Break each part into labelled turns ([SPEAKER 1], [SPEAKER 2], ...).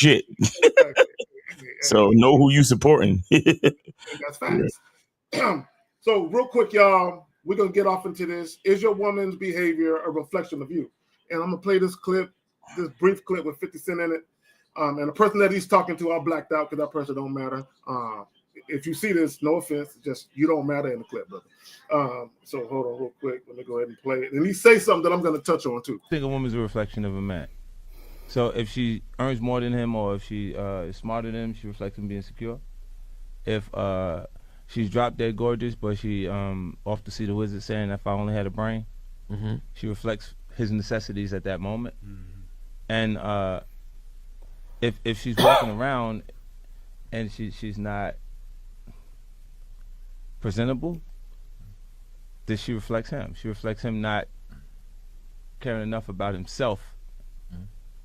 [SPEAKER 1] shit.
[SPEAKER 2] Exactly.
[SPEAKER 1] So know who you supporting.
[SPEAKER 2] That's facts. So real quick, y'all, we're gonna get off into this. Is your woman's behavior a reflection of you? And I'm gonna play this clip, this brief clip with 50 Cent in it. And the person that he's talking to, I blacked out because that person don't matter. If you see this, no offense, just you don't matter in the clip, brother. So hold on real quick. Let me go ahead and play it. And he say something that I'm gonna touch on too.
[SPEAKER 3] I think a woman's a reflection of a man. So if she earns more than him, or if she is smarter than him, she reflects him being secure. If she's drop dead gorgeous, but she off to see the wizard saying, if I only had a brain, she reflects his necessities at that moment. And if she's walking around and she's not presentable, then she reflects him. She reflects him not caring enough about himself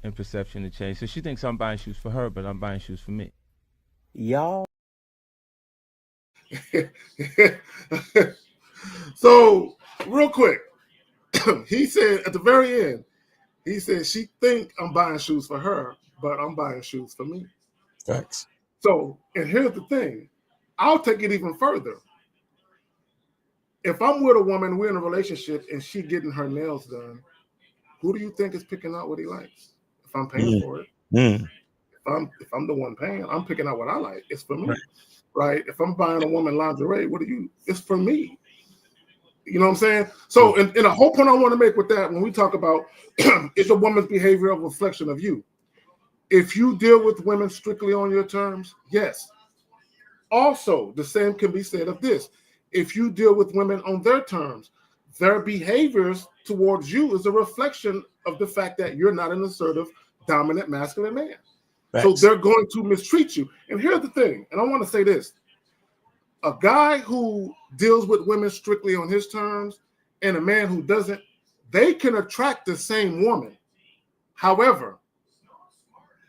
[SPEAKER 3] in perception to change. So she thinks I'm buying shoes for her, but I'm buying shoes for me.
[SPEAKER 4] Y'all.
[SPEAKER 2] So real quick, he said at the very end, he said she think I'm buying shoes for her, but I'm buying shoes for me.
[SPEAKER 1] Facts.
[SPEAKER 2] So, and here's the thing, I'll take it even further. If I'm with a woman, we're in a relationship, and she getting her nails done, who do you think is picking out what he likes? If I'm paying for it, if I'm the one paying, I'm picking out what I like. It's for me, right? If I'm buying a woman lingerie, it's for me. You know what I'm saying? So, and a whole point I want to make with that, when we talk about is a woman's behavior a reflection of you? If you deal with women strictly on your terms, yes. Also, the same can be said of this. If you deal with women on their terms, their behaviors towards you is a reflection of the fact that you're not an assertive, dominant, masculine man. Facts. So they're going to mistreat you. And here's the thing, and I want to say this. A guy who deals with women strictly on his terms and a man who doesn't, they can attract the same woman. However,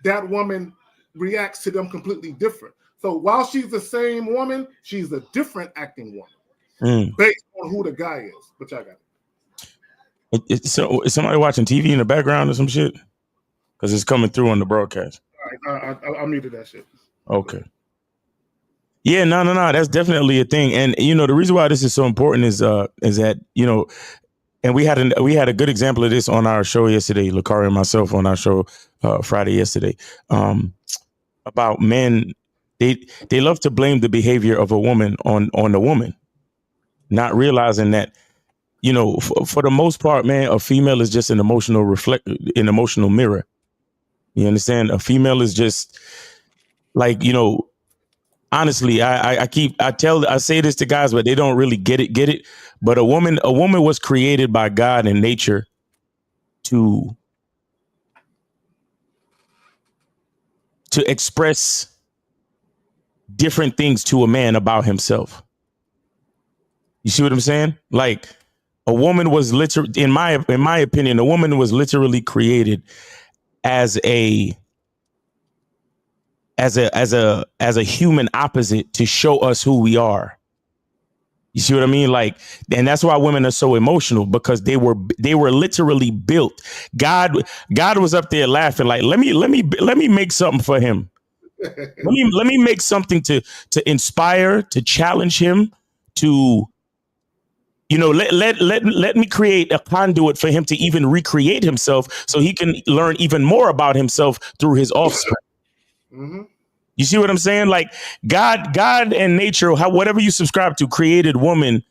[SPEAKER 2] that woman reacts to them completely different. So while she's the same woman, she's a different acting woman based on who the guy is. But y'all got it.
[SPEAKER 1] So is somebody watching TV in the background or some shit? Because it's coming through on the broadcast.
[SPEAKER 2] All right, I muted that shit.
[SPEAKER 1] Okay. Yeah, no. That's definitely a thing. And the reason why this is so important is that, and we had a good example of this on our show yesterday, Lakari and myself on our show Friday yesterday, about men. They love to blame the behavior of a woman on the woman, not realizing that, for the most part, man, a female is just an emotional mirror. You understand? A female is just like, honestly, I say this to guys, but they don't really get it. But a woman was created by God and nature to express different things to a man about himself. You see what I'm saying? Like, a woman was literally, in my opinion, a woman was literally created as a human opposite to show us who we are. You see what I mean? Like, and that's why women are so emotional, because they were literally built. God was up there laughing, like, let me make something for him. let me make something to inspire, to challenge him, to, let me create a conduit for him to even recreate himself, so he can learn even more about himself through his offspring. Mm-hmm. You see what I'm saying? Like, God and nature, whatever you subscribe to, created woman.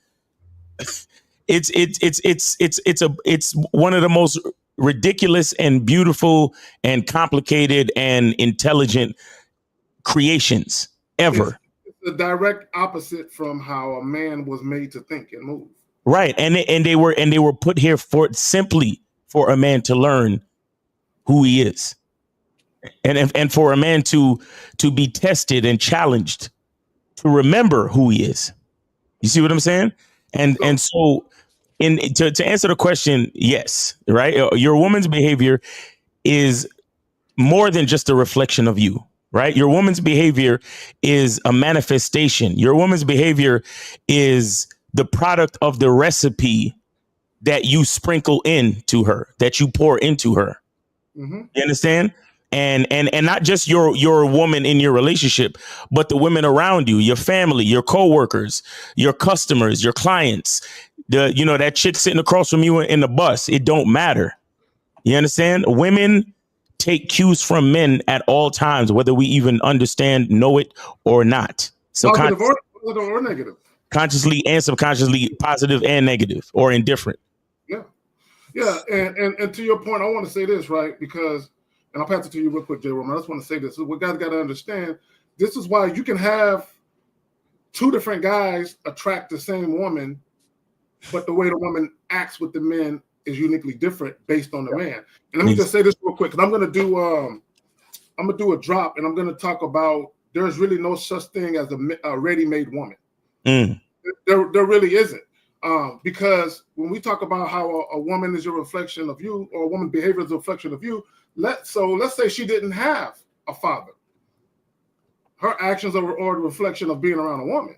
[SPEAKER 1] It's one of the most ridiculous and beautiful and complicated and intelligent creations ever.
[SPEAKER 2] It's the direct opposite from how a man was made to think and move.
[SPEAKER 1] Right, and they were put here simply for a man to learn who he is. And for a man to be tested and challenged to remember who he is. You see what I'm saying? And so to answer the question, yes, right? Your woman's behavior is more than just a reflection of you, right? Your woman's behavior is a manifestation. Your woman's behavior is the product of the recipe that you sprinkle into her, that you pour into her. Mm-hmm. You understand? and not just your woman in your relationship, but the women around you, your family, your coworkers, your customers, your clients, that chick sitting across from you in the bus. It don't matter. You understand? Women take cues from men at all times, whether we even know it or not. So
[SPEAKER 2] Positive or negative.
[SPEAKER 1] Consciously and subconsciously, positive and negative, or indifferent.
[SPEAKER 2] Yeah. Yeah. And to your point, I want to say this, right? Because, and I'll pass it to you real quick, J. Roman. I just want to say this. What guys got to understand, this is why you can have two different guys attract the same woman, but the way the woman acts with the men is uniquely different based on the man. And let me just say this real quick, because I'm gonna do a drop, and I'm gonna talk about there's really no such thing as a ready-made woman. There really isn't, because when we talk about how a woman is a reflection of you, or a woman's behavior is a reflection of you. Let's say she didn't have a father. Her actions are a reflection of being around a woman,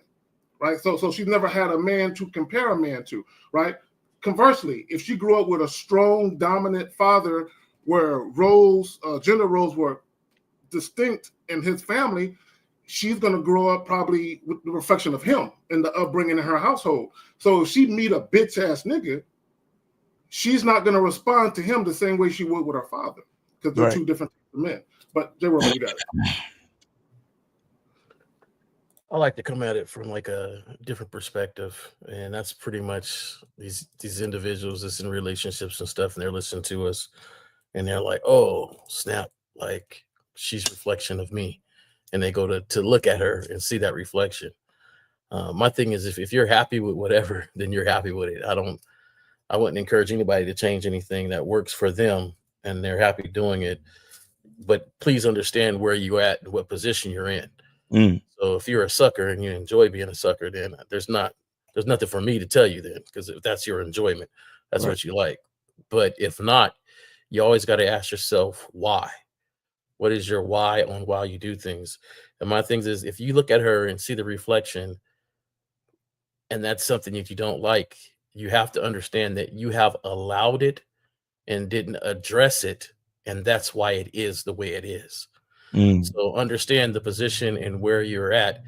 [SPEAKER 2] right? So she's never had a man to compare a man to, right? Conversely, if she grew up with a strong, dominant father where gender roles were distinct in his family, she's going to grow up probably with the reflection of him in the upbringing in her household. So if she meet a bitch-ass nigga, she's not going to respond to him the same way she would with her father, because they're two different men. But J. Roman, you got it.
[SPEAKER 4] I like to come at it from like a different perspective, and that's pretty much these individuals that's in relationships and stuff, and they're listening to us, and they're like, "Oh, snap! Like she's a reflection of me," and they go to look at her and see that reflection. My thing is, if you're happy with whatever, then you're happy with it. I wouldn't encourage anybody to change anything that works for them, and they're happy doing it. But please understand where you're at and what position you're in. So if you're a sucker and you enjoy being a sucker, then there's nothing for me to tell you then, because if that's your enjoyment, that's what you like. But if not, you always got to ask yourself why. What is your why on why you do things? And my thing is, if you look at her and see the reflection, and that's something that you don't like, you have to understand that you have allowed it and didn't address it, and that's why it is the way it is. So understand the position and where you're at.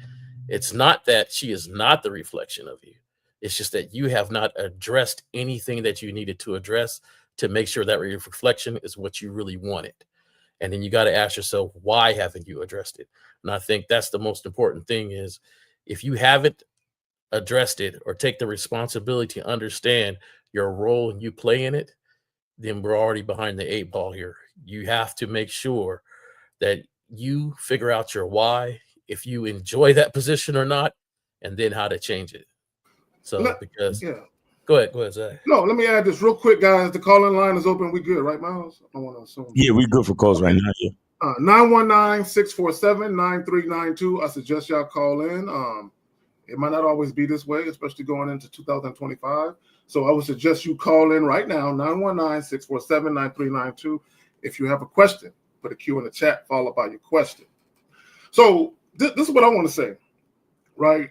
[SPEAKER 4] It's not that she is not the reflection of you. It's just that you have not addressed anything that you needed to address to make sure that reflection is what you really wanted. And then you got to ask yourself, why haven't you addressed it? And I think that's the most important thing is, if you haven't addressed it or take the responsibility to understand your role and you play in it, then we're already behind the 8 ball here. You have to make sure that you figure out your why, if you enjoy that position or not, and then how to change it. So go ahead, Zach.
[SPEAKER 2] No, let me add this real quick, guys. The call-in line is open. We good, right, Miles? I want to assume.
[SPEAKER 1] Yeah, we good for calls right now. Yeah.
[SPEAKER 2] 919-647-9392. I suggest y'all call in. It might not always be this way, especially going into 2025. So I would suggest you call in right now, 919-647-9392. If you have a question, put a Q in the chat, followed by your question. So this is what I want to say, right?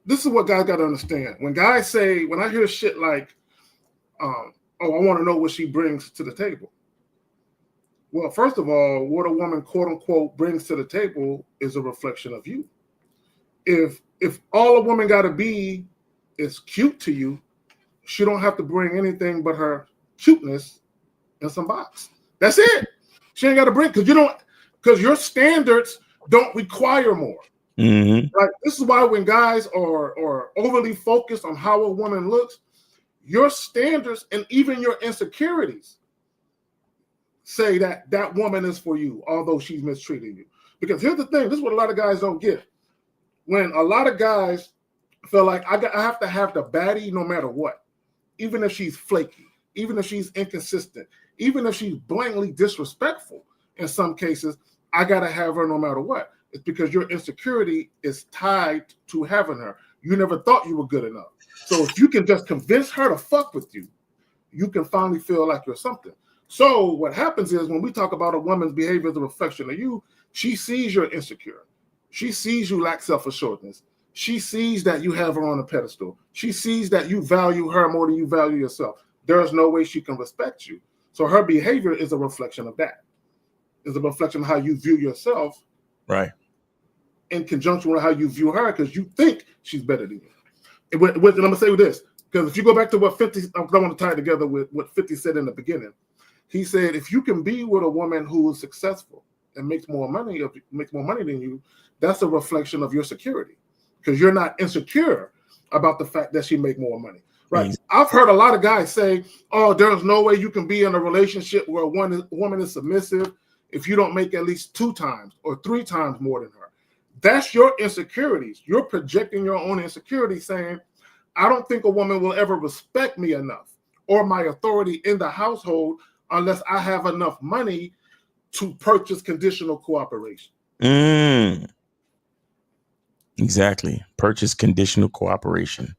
[SPEAKER 2] This is what guys got to understand. When guys say, when I hear shit like, oh, I want to know what she brings to the table. Well, first of all, what a woman, quote unquote, brings to the table is a reflection of you. If all a woman got to be is cute to you, she don't have to bring anything but her cuteness in some box. That's it. She ain't got to bring, because your standards don't require more. Right? This is why when guys are overly focused on how a woman looks, your standards and even your insecurities say that that woman is for you, although she's mistreating you. Because here's the thing, this is what a lot of guys don't get. When a lot of guys feel like I have to have the baddie no matter what, even if she's flaky, even if she's inconsistent, even if she's blatantly disrespectful in some cases, I got to have her no matter what. It's because your insecurity is tied to having her. You never thought you were good enough. So if you can just convince her to fuck with you, you can finally feel like you're something. So what happens is when we talk about a woman's behavior as a reflection of you, she sees you're insecure. She sees you lack self-assuredness. She sees that you have her on a pedestal. She sees that you value her more than you value yourself. There's no way she can respect you. So her behavior is a reflection of that. It's a reflection of how you view yourself,
[SPEAKER 1] Right.
[SPEAKER 2] in conjunction with how you view her, because you think she's better than you. And I'm gonna say this, because if you go back to what 50, I want to tie it together with what 50 said in the beginning. He said, if you can be with a woman who is successful and makes more money than you, that's a reflection of your security, because you're not insecure about the fact that she make more money. Right.
[SPEAKER 1] Exactly.
[SPEAKER 2] I've heard a lot of guys say, oh, there's no way you can be in a relationship where a woman is submissive if you don't make at least 2 times or 3 times more than her. That's your insecurities. You're projecting your own insecurities, saying, I don't think a woman will ever respect me enough or my authority in the household unless I have enough money to purchase conditional cooperation.
[SPEAKER 1] Exactly. Purchase conditional cooperation.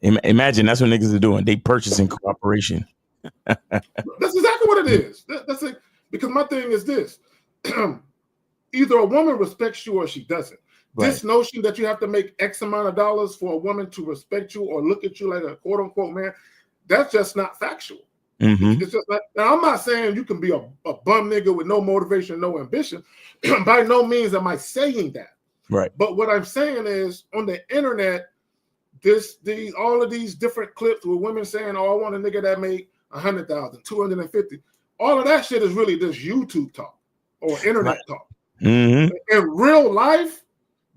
[SPEAKER 1] Imagine that's what niggas are doing. They purchasing cooperation.
[SPEAKER 2] That's exactly what it is. That's it. Because my thing is this. Either a woman respects you or she doesn't. Right. This notion that you have to make X amount of dollars for a woman to respect you or look at you like a quote unquote man, that's just not factual. Mm-hmm. It's just not, now, I'm not saying you can be a bum nigga with no motivation, no ambition. By no means am I saying that.
[SPEAKER 1] Right.
[SPEAKER 2] But what I'm saying is on the internet, all of these different clips with women saying, oh, I want a nigga that make 100,000, 250. All of that shit is really just YouTube talk or internet talk. Mm-hmm. In real life,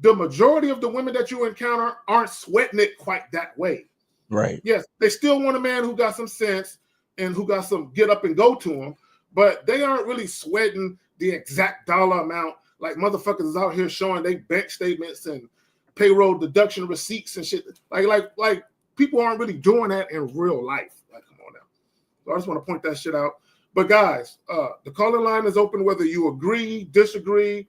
[SPEAKER 2] the majority of the women that you encounter aren't sweating it quite that way.
[SPEAKER 1] Right.
[SPEAKER 2] Yes, they still want a man who got some sense and who got some get up and go to him, but they aren't really sweating the exact dollar amount like motherfuckers is out here showing they bank statements and payroll deduction receipts and shit. Like people aren't really doing that in real life. Like, come on now. So I just want to point that shit out. But guys, the calling line is open whether you agree, disagree.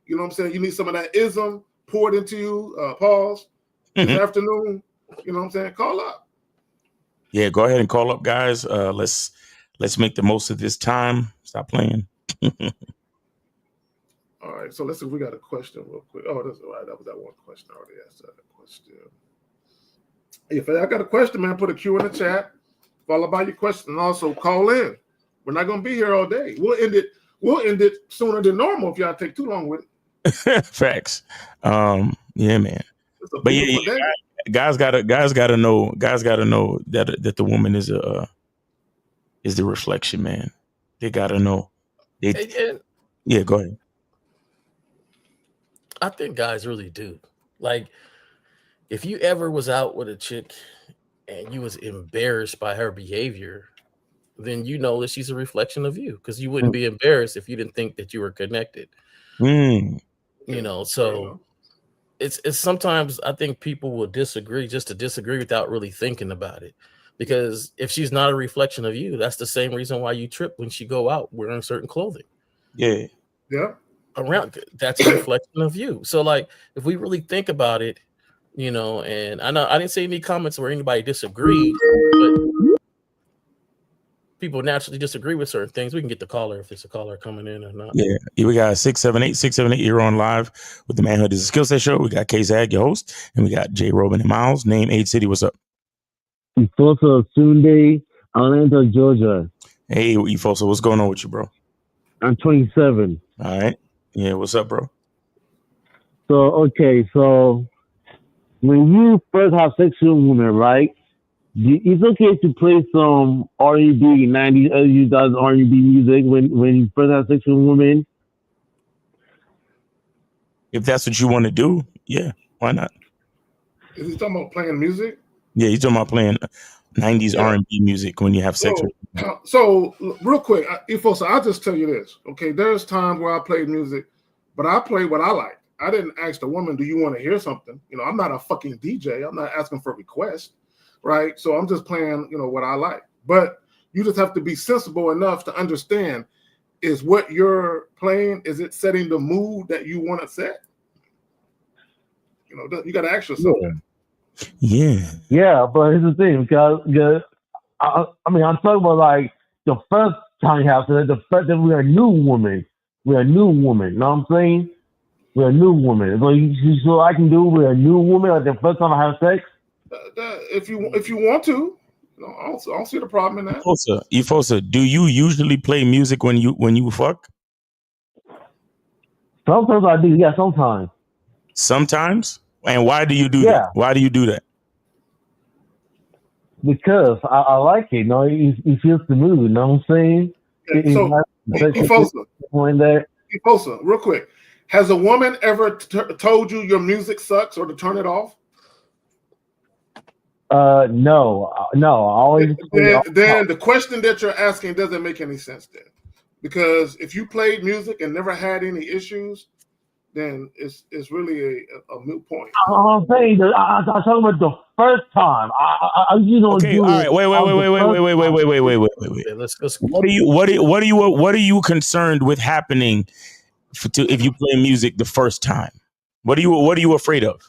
[SPEAKER 2] You know what I'm saying? You need some of that ism poured into you, pause, this afternoon. You know what I'm saying? Call up.
[SPEAKER 1] Yeah, go ahead and call up, guys. Let's make the most of this time. Stop playing.
[SPEAKER 2] All right, so let's see if we got a question real quick. Oh, that's all right. That was that one question. I already asked that question. If I got a question, man, put a Q in the chat, followed by your question, and also call in. We're not gonna be here all day. We'll end it sooner than normal if y'all take too long with it.
[SPEAKER 1] Facts. Yeah, man. But yeah, guys gotta know that the woman is the reflection, man. They gotta know. Yeah, go ahead.
[SPEAKER 4] I think guys really do. Like, if you ever was out with a chick and you was embarrassed by her behavior, then you know that she's a reflection of you, because you wouldn't be embarrassed if you didn't think that you were connected. You know, so it's sometimes I think people will disagree just to disagree without really thinking about it. Because if she's not a reflection of you, that's the same reason why you trip when she go out wearing certain clothing.
[SPEAKER 2] Yeah.
[SPEAKER 4] Around that's a reflection of you. So like, if we really think about it, you know, and I know I didn't see any comments where anybody disagreed, but people naturally disagree with certain things. We can get the caller if it's a caller coming in or not.
[SPEAKER 1] Yeah, we got 678. You're on live with the Manhood is a Skill Set Show. We got K-Zag, your host, and we got J. Robin and Miles. Name, age, city. What's up?
[SPEAKER 5] Ifoso Sunday, Atlanta, Georgia.
[SPEAKER 1] Hey, Ifoso, what's going on with you, bro?
[SPEAKER 5] I'm 27.
[SPEAKER 1] All right. Yeah, what's up, bro?
[SPEAKER 5] So when you first have sex with a woman, right? It's okay to play some R&B, 90s, early 2000s R&B music when you first have sex with a woman.
[SPEAKER 1] If that's what you want to do, yeah, why not?
[SPEAKER 2] Is he talking about playing music?
[SPEAKER 1] Yeah, he's talking about playing 90s R&B music when you have sex with women.
[SPEAKER 2] So real quick, Ifoso, I'll just tell you this, okay? There's times where I played music, but I play what I like. I didn't ask the woman, do you want to hear something? You know, I'm not a fucking DJ. I'm not asking for a request, right? So I'm just playing, you know, what I like. But you just have to be sensible enough to understand, is what you're playing, is it setting the mood that you want to set? You know, you got to ask yourself that.
[SPEAKER 5] Yeah, but here's the thing, because I mean, I'm talking about like the first time you have sex, the fact that we're a new woman. We're a new woman, you know what I'm saying? We're a new woman. So I can do we're a new woman like the first time I have sex?
[SPEAKER 2] If you want to, I don't see the problem in that.
[SPEAKER 1] Efosa, do you usually play music when you fuck?
[SPEAKER 5] Sometimes I do. Yeah, sometimes.
[SPEAKER 1] Sometimes? And why do you do
[SPEAKER 5] Yeah.
[SPEAKER 1] that? Why do you do that?
[SPEAKER 5] Because I like it. You know, it feels the mood. You know what I'm saying?
[SPEAKER 2] Okay, so, Efosa, real quick. Has a woman ever told you your music sucks or to turn it off?
[SPEAKER 5] No. I always.
[SPEAKER 2] Then the question that you're asking doesn't make any sense then. Because if you played music and never had any issues, then it's really a moot point.
[SPEAKER 5] I'm saying that I'm talking about the first time.
[SPEAKER 1] Okay, all right. Wait.
[SPEAKER 4] Let's
[SPEAKER 1] What are you concerned with happening if you play music the first time? What are you afraid of?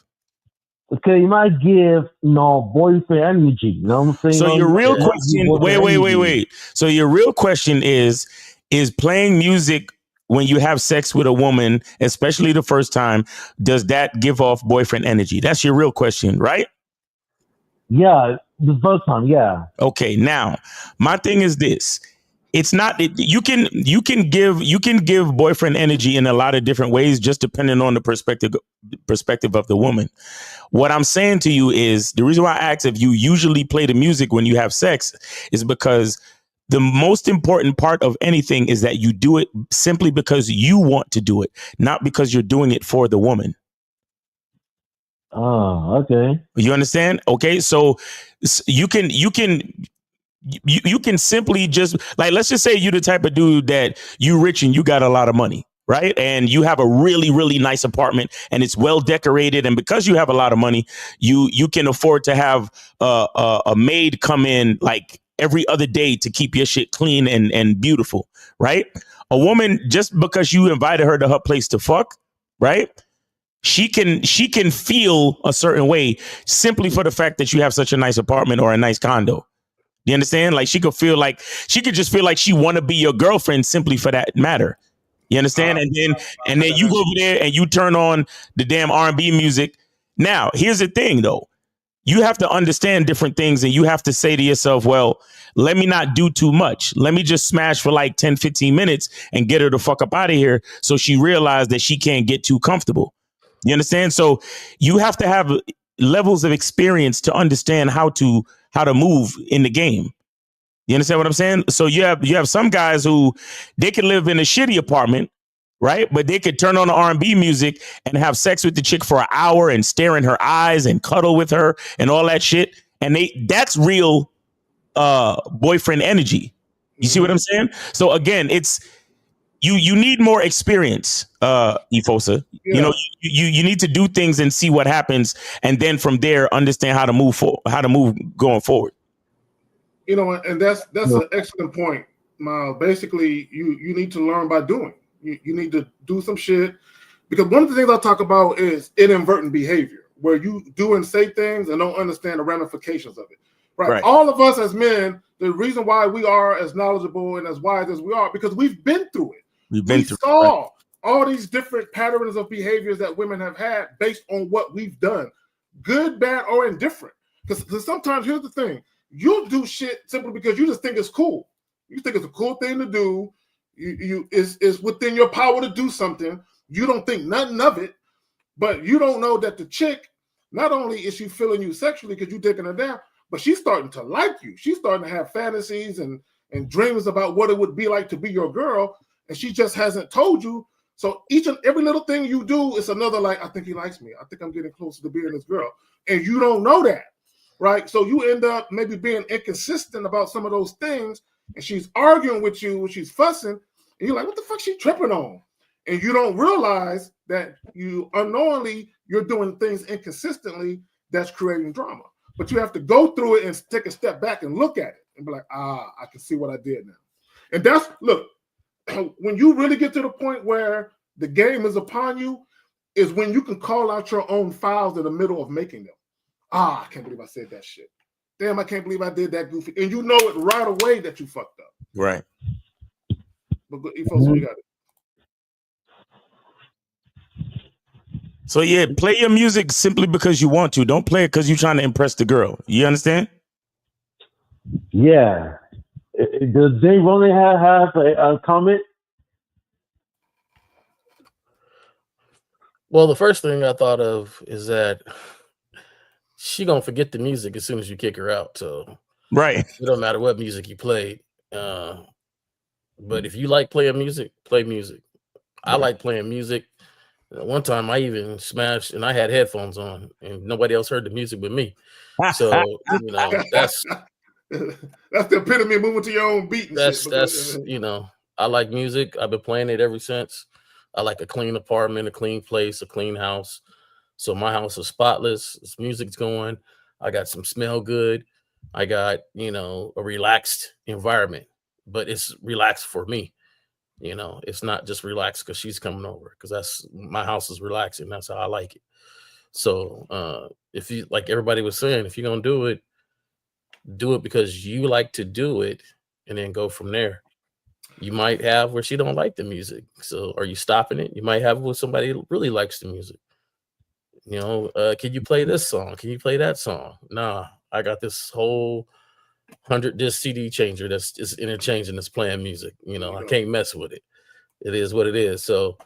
[SPEAKER 5] Okay, you might give boyfriend energy. You know what I'm saying?
[SPEAKER 1] So your real question, wait. So your real question is playing music when you have sex with a woman, especially the first time, does that give off boyfriend energy? That's your real question, right?
[SPEAKER 5] Yeah, the first time, yeah.
[SPEAKER 1] Okay, now my thing is this. It's not you can give boyfriend energy in a lot of different ways, just depending on the perspective of the woman. What I'm saying to you is the reason why I asked if you usually play the music when you have sex is because the most important part of anything is that you do it simply because you want to do it, not because you're doing it for the woman.
[SPEAKER 5] Oh, okay.
[SPEAKER 1] You understand? Okay, so you can simply just, like, let's just say you're the type of dude that you rich and you got a lot of money, right? And you have a really, really nice apartment and it's well decorated. And because you have a lot of money, you can afford to have a maid come in like every other day to keep your shit clean and beautiful, right? A woman, just because you invited her to her place to fuck, right? She can feel a certain way simply for the fact that you have such a nice apartment or a nice condo. You understand? Like she could just feel like she want to be your girlfriend simply for that matter. You understand? And then you go over there and you turn on the damn R&B music. Now, here's the thing though. You have to understand different things and you have to say to yourself, well, let me not do too much. Let me just smash for like 10, 15 minutes and get her the fuck up out of here so she realized that she can't get too comfortable. You understand? So you have to have levels of experience to understand how to move in the game. You understand what I'm saying? So you have some guys who they can live in a shitty apartment, right? But they could turn on the R&B music and have sex with the chick for an hour and stare in her eyes and cuddle with her and all that shit. And that's real boyfriend energy. You see what I'm saying? So again, it's you need more experience, Efosa. Yeah. You know, you need to do things and see what happens, and then from there understand how to move going forward.
[SPEAKER 2] You know, and that's an excellent point, Miles. Basically, you need to learn by doing. You need to do some shit, because one of the things I talk about is inadvertent behavior, where you do and say things and don't understand the ramifications of it. Right. All of us as men, the reason why we are as knowledgeable and as wise as we are, because we've been through it. We saw all these different patterns of behaviors that women have had based on what we've done, good, bad, or indifferent. Because sometimes, here's the thing, you'll do shit simply because you just think it's cool. You think it's a cool thing to do. It's within your power to do something. You don't think nothing of it, but you don't know that the chick, not only is she feeling you sexually because you're taking her down, but she's starting to like you. She's starting to have fantasies and dreams about what it would be like to be your girl. And she just hasn't told you. So each and every little thing you do is another, like, I think he likes me. I think I'm getting closer to being his girl. And you don't know that, right? So you end up maybe being inconsistent about some of those things. And she's arguing with you, she's fussing. And you're like, what the fuck she tripping on? And you don't realize that you unknowingly, you're doing things inconsistently that's creating drama. But you have to go through it and take a step back and look at it and be like, I can see what I did now. And that's, look, when you really get to the point where the game is upon you, is when you can call out your own fouls in the middle of making them. I can't believe I said that shit. Damn, I can't believe I did that goofy. And you know it right away that you fucked up.
[SPEAKER 1] Right.
[SPEAKER 2] But you got it.
[SPEAKER 1] So yeah, play your music simply because you want to. Don't play it because you're trying to impress the girl. You understand?
[SPEAKER 5] Yeah. Does Jay Roman have a comment?
[SPEAKER 4] Well, the first thing I thought of is that she gonna forget the music as soon as you kick her out. So
[SPEAKER 1] Right.
[SPEAKER 4] it don't matter what music you played. But if you like playing music, play music. I like playing music. One time I even smashed, and I had headphones on, and nobody else heard the music but me. So you know that's
[SPEAKER 2] That's the epitome of moving to your own beat and shit.
[SPEAKER 4] that's you know I like music. I've been playing it ever since. I like a clean apartment, a clean place, a clean house. So my house is spotless. This music's going. I got some smell good. I got a relaxed environment, but it's relaxed for me. It's not just relaxed because she's coming over, because that's my house is relaxing. That's how I like it. So if you, like everybody was saying, if you're gonna do it because you like to do it, and then go from there. You might have where she don't like the music. So are you stopping it? You might have with somebody who really likes the music. Can you play this song? Can you play that song? Nah, I got this whole 100 disc CD changer that's just interchanging, that's playing music. I can't mess with it. It is what it is. So,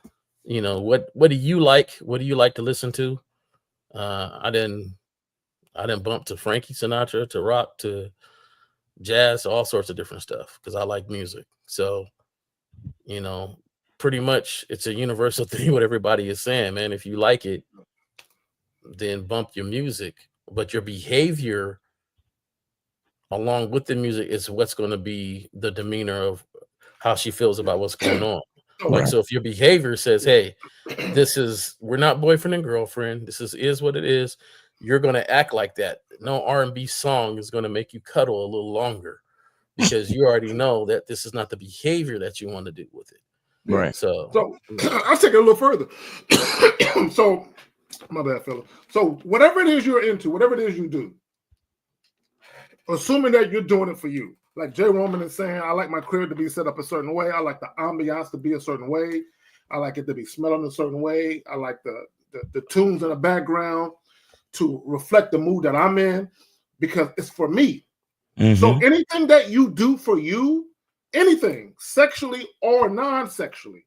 [SPEAKER 4] what do you like? What do you like to listen to? I didn't bump to Frankie Sinatra, to rock, to jazz, all sorts of different stuff, because I like music. So, pretty much it's a universal thing what everybody is saying, man. If you like it, then bump your music, but your behavior along with the music is what's going to be the demeanor of how she feels about what's going on. Like, so if your behavior says, hey, we're not boyfriend and girlfriend, this is what it is, you're going to act like that. No R&B song is going to make you cuddle a little longer, because you already know that this is not the behavior that you want to do with it.
[SPEAKER 1] Right.
[SPEAKER 2] So I'll take it a little further. So, my bad, fella. So whatever it is you're into, whatever it is you do, assuming that you're doing it for you. Like Jay Roman is saying, I like my crib to be set up a certain way. I like the ambiance to be a certain way. I like it to be smelling a certain way. I like the tunes in the background to reflect the mood that I'm in, because it's for me. Mm-hmm. So anything that you do for you, anything sexually or non-sexually,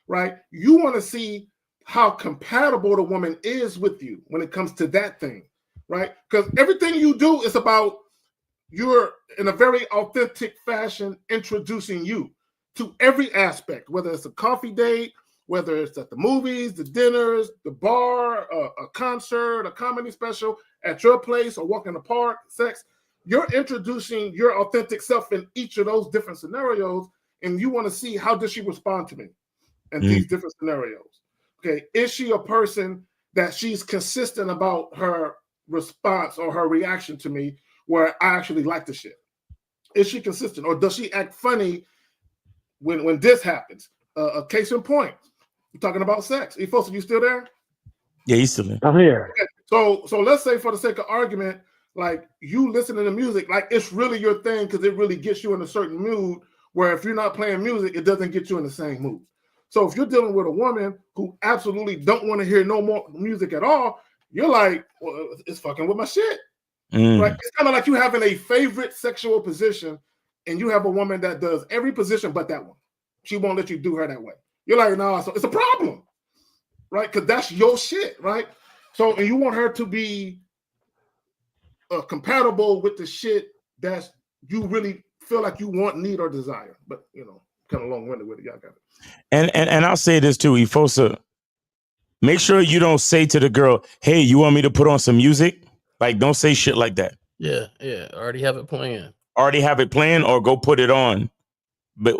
[SPEAKER 2] right? You want to see how compatible the woman is with you when it comes to that thing, right? Because everything you do is about you're in a very authentic fashion introducing you to every aspect, whether it's a coffee date, whether it's at the movies, the dinners, the bar, a concert, a comedy special, at your place, or walk in the park, sex. You're introducing your authentic self in each of those different scenarios, and you want to see, how does she respond to me in these different scenarios? Okay, is she a person that she's consistent about her response or her reaction to me, where I actually like the shit? Is she consistent, or does she act funny when this happens? A case in point, we're talking about sex. Efosa, you still there?
[SPEAKER 1] Yeah, he's still there.
[SPEAKER 5] I'm here.
[SPEAKER 2] Okay. So let's say, for the sake of argument, like, you listening to music, like it's really your thing, because it really gets you in a certain mood, where if you're not playing music, it doesn't get you in the same mood. So if you're dealing with a woman who absolutely don't want to hear no more music at all, you're like, well, it's fucking with my shit. Right? It's kind of like you having a favorite sexual position, and you have a woman that does every position but that one. She won't let you do her that way. You're like, no, so it's a problem, right? Because that's your shit, right? So, and you want her to be compatible with the shit that you really feel like you want, need, or desire. But, kind of long-winded with it. Y'all got it.
[SPEAKER 1] And I'll say this too, Efosa. Make sure you don't say to the girl, hey, you want me to put on some music? Like, don't say shit like that.
[SPEAKER 4] Yeah. Already have it playing.
[SPEAKER 1] Or go put it on. But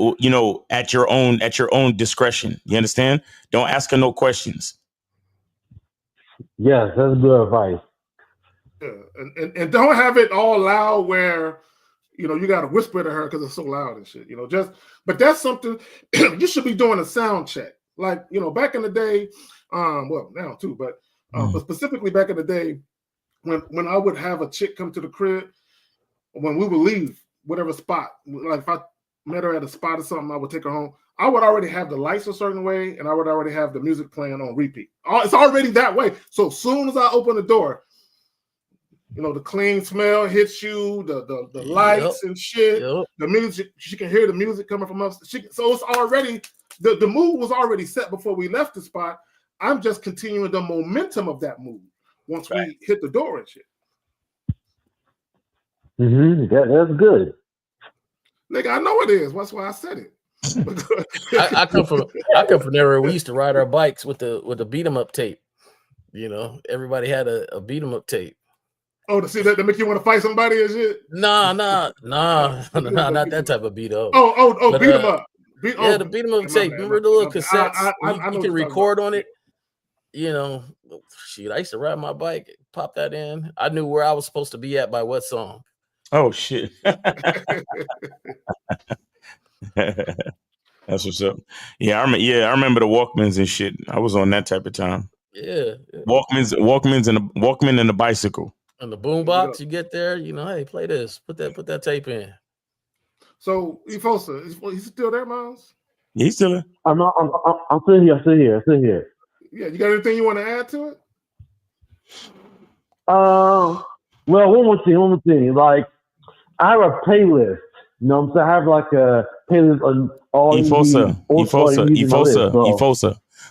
[SPEAKER 1] at your own discretion. You understand? Don't ask her no questions.
[SPEAKER 5] Yes, that's good advice.
[SPEAKER 2] Yeah, and don't have it all loud where you got to whisper to her because it's so loud and shit. But that's something you should be doing a sound check. Like, back in the day, well, now too, but specifically back in the day, when I would have a chick come to the crib, when we would leave whatever spot, like if I met her at a spot or something, I would take her home. I would already have the lights a certain way, and I would already have the music playing on repeat. It's already that way. So as soon as I open the door, You know, the clean smell hits you, the lights and shit.
[SPEAKER 4] Yep.
[SPEAKER 2] The music, she can hear the music coming from us. So it's already the mood was already set before we left the spot. I'm just continuing the momentum of that mood once we hit the door and shit.
[SPEAKER 5] That's good.
[SPEAKER 2] Nigga, I know it is. That's why I said it.
[SPEAKER 4] I come from an era we used to ride our bikes with the beat 'em up tape. You know, everybody had a beat 'em up tape.
[SPEAKER 2] Oh, to see that make you want to fight somebody and shit?
[SPEAKER 4] Nah, not that type of beat up.
[SPEAKER 2] Oh, beat 'em up.
[SPEAKER 4] The beat 'em up tape. Remember the little cassettes? You can record on it. You know, shit. I used to ride my bike, pop that in. I knew where I was supposed to be at by what song.
[SPEAKER 1] Oh shit. That's what's up. Yeah, I remember the Walkmans and shit. I was on that type of time.
[SPEAKER 4] Yeah.
[SPEAKER 1] Walkman and the bicycle.
[SPEAKER 4] And the boombox, you get there, you know, hey, play this. Put that tape in.
[SPEAKER 2] So Efosa, he's still there, Miles?
[SPEAKER 1] Yeah, he's still there.
[SPEAKER 5] I'm still here.
[SPEAKER 2] Yeah, you got anything you want to add to it?
[SPEAKER 5] Well, one more thing. Like, I have a playlist. You know what I'm saying? I have like a playlist on all
[SPEAKER 1] Efosa.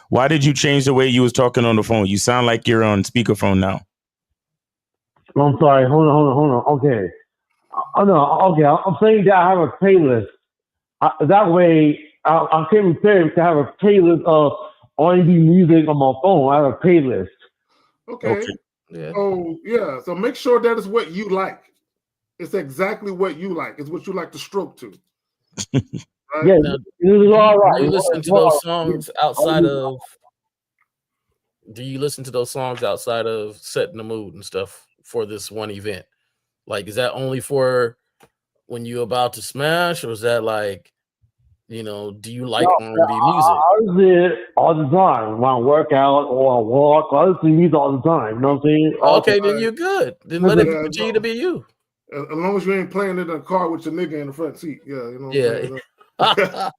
[SPEAKER 1] Why did you change the way you was talking on the phone? You sound like you're on speakerphone now.
[SPEAKER 5] I'm sorry. Hold on. Okay. Oh no. Okay. I'm saying that I have a playlist. That way, I can prepare to have a playlist of R&B music on my phone. I have a playlist.
[SPEAKER 2] Okay. Yeah. Oh yeah. So make sure that is what you like. It's exactly what you like. It's what you like to stroke to. Right?
[SPEAKER 5] Yeah. Now, all right.
[SPEAKER 4] Do you listen to those songs outside of? Do you listen to those songs outside of setting the mood and stuff for this one event? Like, is that only for when you're about to smash, or is that like, you know, do you like R&B music?
[SPEAKER 5] I listen all the time when I work out or I walk. I listen to music all the time. You know what I'm saying?
[SPEAKER 4] Okay, then you're good. Then let it continue to be you.
[SPEAKER 2] As long as you ain't playing in a car with your nigga in the front seat. Yeah, you know what I'm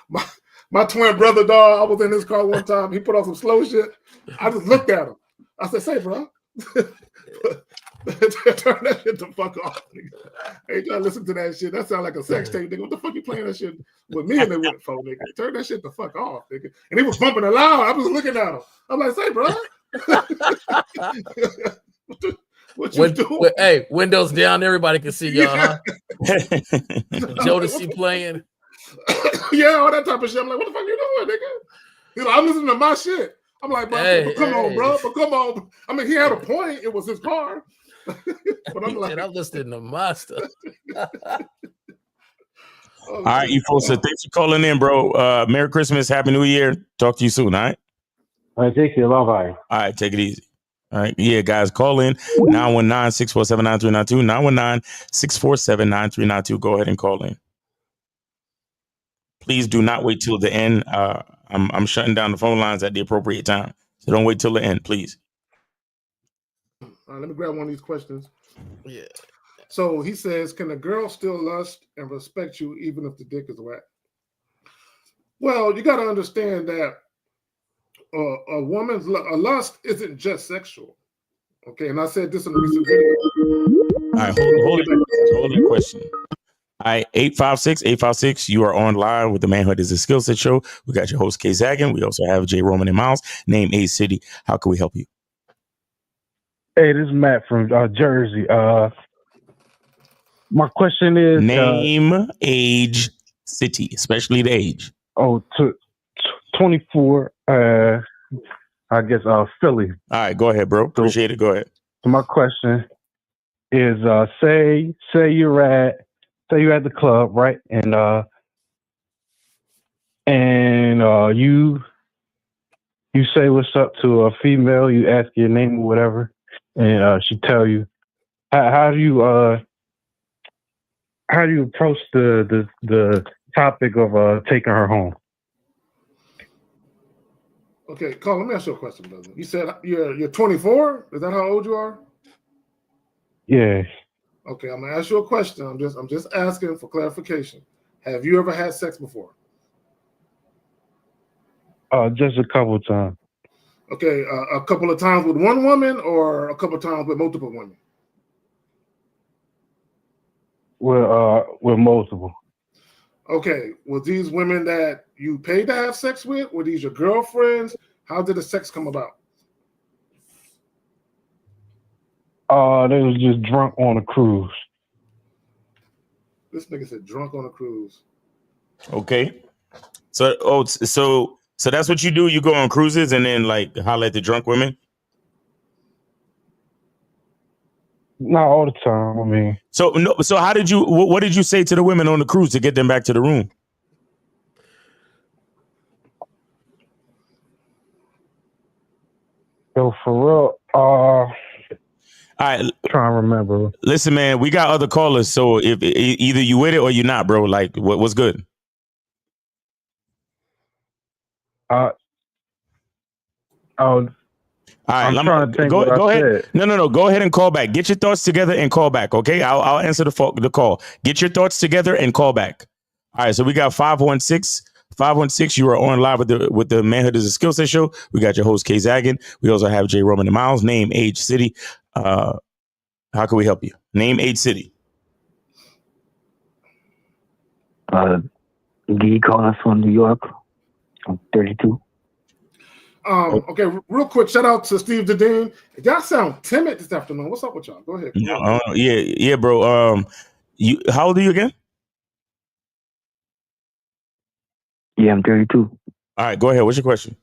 [SPEAKER 2] saying? My twin brother, dog, I was in his car one time. He put on some slow shit. I just looked at him. I said, say, bro. Turn that shit the fuck off. Nigga. Hey, trying to listen to that shit. That sound like a sex tape, nigga. What the fuck you playing that shit with me and they went for, nigga? Turn that shit the fuck off, nigga. And he was bumping it loud. I was looking at him. I'm like, say, bro. What you doing?
[SPEAKER 4] Hey, windows down. Everybody can see y'all, huh? Jodeci playing.
[SPEAKER 2] Yeah, all that type of shit. I'm like, what the fuck you doing, nigga? You know, I'm listening to my shit. I'm like, bro, but come on, bro. But come on. I mean, he had a point. It was his car. But I'm like,
[SPEAKER 4] I'm listening to my stuff.
[SPEAKER 1] All right, Efosa, thanks for calling in, bro. Merry Christmas, Happy New Year. Talk to you soon, all right?
[SPEAKER 5] All right, take care. Bye-bye.
[SPEAKER 1] All right, take it easy. All right. Yeah, guys, call in 919-647-9392, 919-647-9392. Go ahead and call in. Please do not wait till the end. I'm shutting down the phone lines at the appropriate time. So don't wait till the end, please.
[SPEAKER 2] All right, let me grab one of these questions.
[SPEAKER 4] Yeah.
[SPEAKER 2] So he says, can a girl still lust and respect you even if the dick is wet? Well, you got to understand that a woman's lust isn't just sexual. Okay, and I said this in a recent video.
[SPEAKER 1] All right, hold the question. All right, 856, you are on live with the Manhood is a Skill Set show. We got your host, Kay Zagan. We also have Jay Roman and Miles, name A City. How can we help you?
[SPEAKER 6] Hey, this is Matt from Jersey. My question is...
[SPEAKER 1] Name, age, city, especially the age.
[SPEAKER 6] 24, I guess, Philly.
[SPEAKER 1] All right, go ahead, bro. Appreciate it. Go ahead.
[SPEAKER 6] So my question is, say you're at the club, right? And you say what's up to a female, you ask your name or whatever, and she tell you. How do you approach the topic of taking her home?
[SPEAKER 2] Okay, Carl, let me ask you a question, brother. You said you're 24? Is that how old you are?
[SPEAKER 6] Yeah.
[SPEAKER 2] Okay, I'm gonna ask you a question. I'm just asking for clarification. Have you ever had sex before?
[SPEAKER 6] Just a couple of times.
[SPEAKER 2] Okay, a couple of times with one woman or a couple of times with multiple women?
[SPEAKER 6] With multiple.
[SPEAKER 2] Okay, were these women that you paid to have sex with? Were these your girlfriends? How did the sex come about?
[SPEAKER 6] They was just drunk on a cruise.
[SPEAKER 2] This nigga said drunk on a cruise.
[SPEAKER 1] Okay. So that's what you do. You go on cruises and then like holler at the drunk women.
[SPEAKER 6] Not all the time. I mean,
[SPEAKER 1] So no. So how did you? What did you say to the women on the cruise to get them back to the room?
[SPEAKER 6] yo, for real.
[SPEAKER 1] All right.
[SPEAKER 6] Trying to remember.
[SPEAKER 1] Listen, man. We got other callers. So if either you with it or you not, bro. Like what's good?
[SPEAKER 6] I'm
[SPEAKER 1] right,
[SPEAKER 6] trying to think.
[SPEAKER 1] Go ahead.
[SPEAKER 6] Said.
[SPEAKER 1] No. Go ahead and call back. Get your thoughts together and call back. Okay, I'll answer the call. Get your thoughts together and call back. All right. So we got 516. 516. You are on live with the Manhood is a Skill Set show. We got your host Kay Zaggin. We also have Jay Roman and Miles. Name, age, city. How can we help you? Name, age, city.
[SPEAKER 7] D calling from New York. I'm 32.
[SPEAKER 2] Okay, real quick, shout out to Steve Dedeen. Y'all sound timid this afternoon. What's up with y'all? Go ahead.
[SPEAKER 1] Yeah, bro. How old are you again?
[SPEAKER 7] Yeah, I'm 32.
[SPEAKER 1] All right, go ahead. What's your question?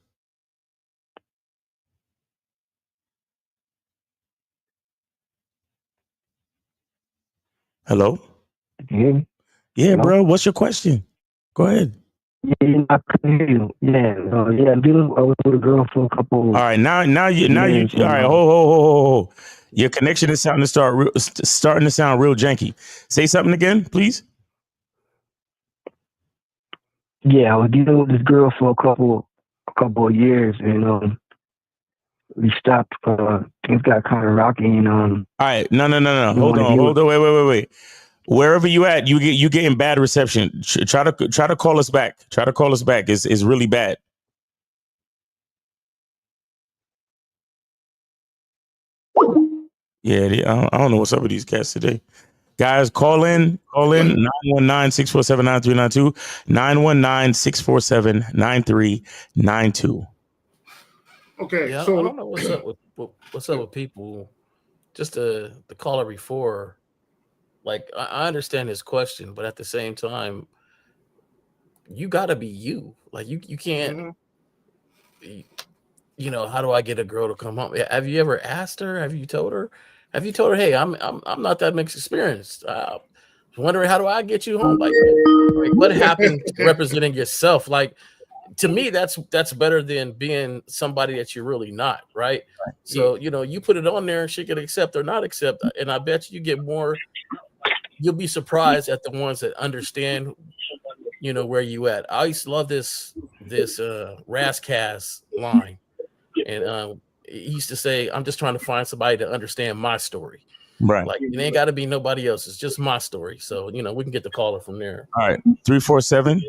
[SPEAKER 1] Hello?
[SPEAKER 7] Yeah.
[SPEAKER 1] Yeah,
[SPEAKER 7] Hello?
[SPEAKER 1] bro. What's your question? Go ahead.
[SPEAKER 7] Yeah, I couldn't hear you. Yeah, I'm dealing with a girl for a couple.
[SPEAKER 1] All right, now you. All right, ho. Your connection is starting to sound real janky. Say something again, please.
[SPEAKER 7] Yeah, I was dealing with this girl for a couple of years, and we stopped. Things got kind of rocky, and
[SPEAKER 1] All right, no. Hold on, wait. Wherever you at, you getting bad reception. Try to call us back. Try to call us back. It's really bad. Yeah, I don't know what's up with these cats today. Guys, call in 919-647-9392, 919-647-9392.
[SPEAKER 2] Okay,
[SPEAKER 4] Yeah,
[SPEAKER 2] so
[SPEAKER 4] I don't know what's up with people. Just the caller before, like I understand his question, but at the same time, you got to be you. Like you can't. You know, how do I get a girl to come home? Have you ever asked her? Have you told her? Have you told her, hey, I'm not that much experienced. Wondering how do I get you home? Like what happened to representing yourself? Like to me, that's better than being somebody that you're really not, right? So you put it on there, and she can accept or not accept, and I bet you get more. You'll be surprised at the ones that understand, where you at. I used to love this Razzcast line. And he used to say, I'm just trying to find somebody to understand my story.
[SPEAKER 1] Right.
[SPEAKER 4] Like it ain't got to be nobody else. It's just my story. So, we can get the caller from there.
[SPEAKER 1] All right. 347.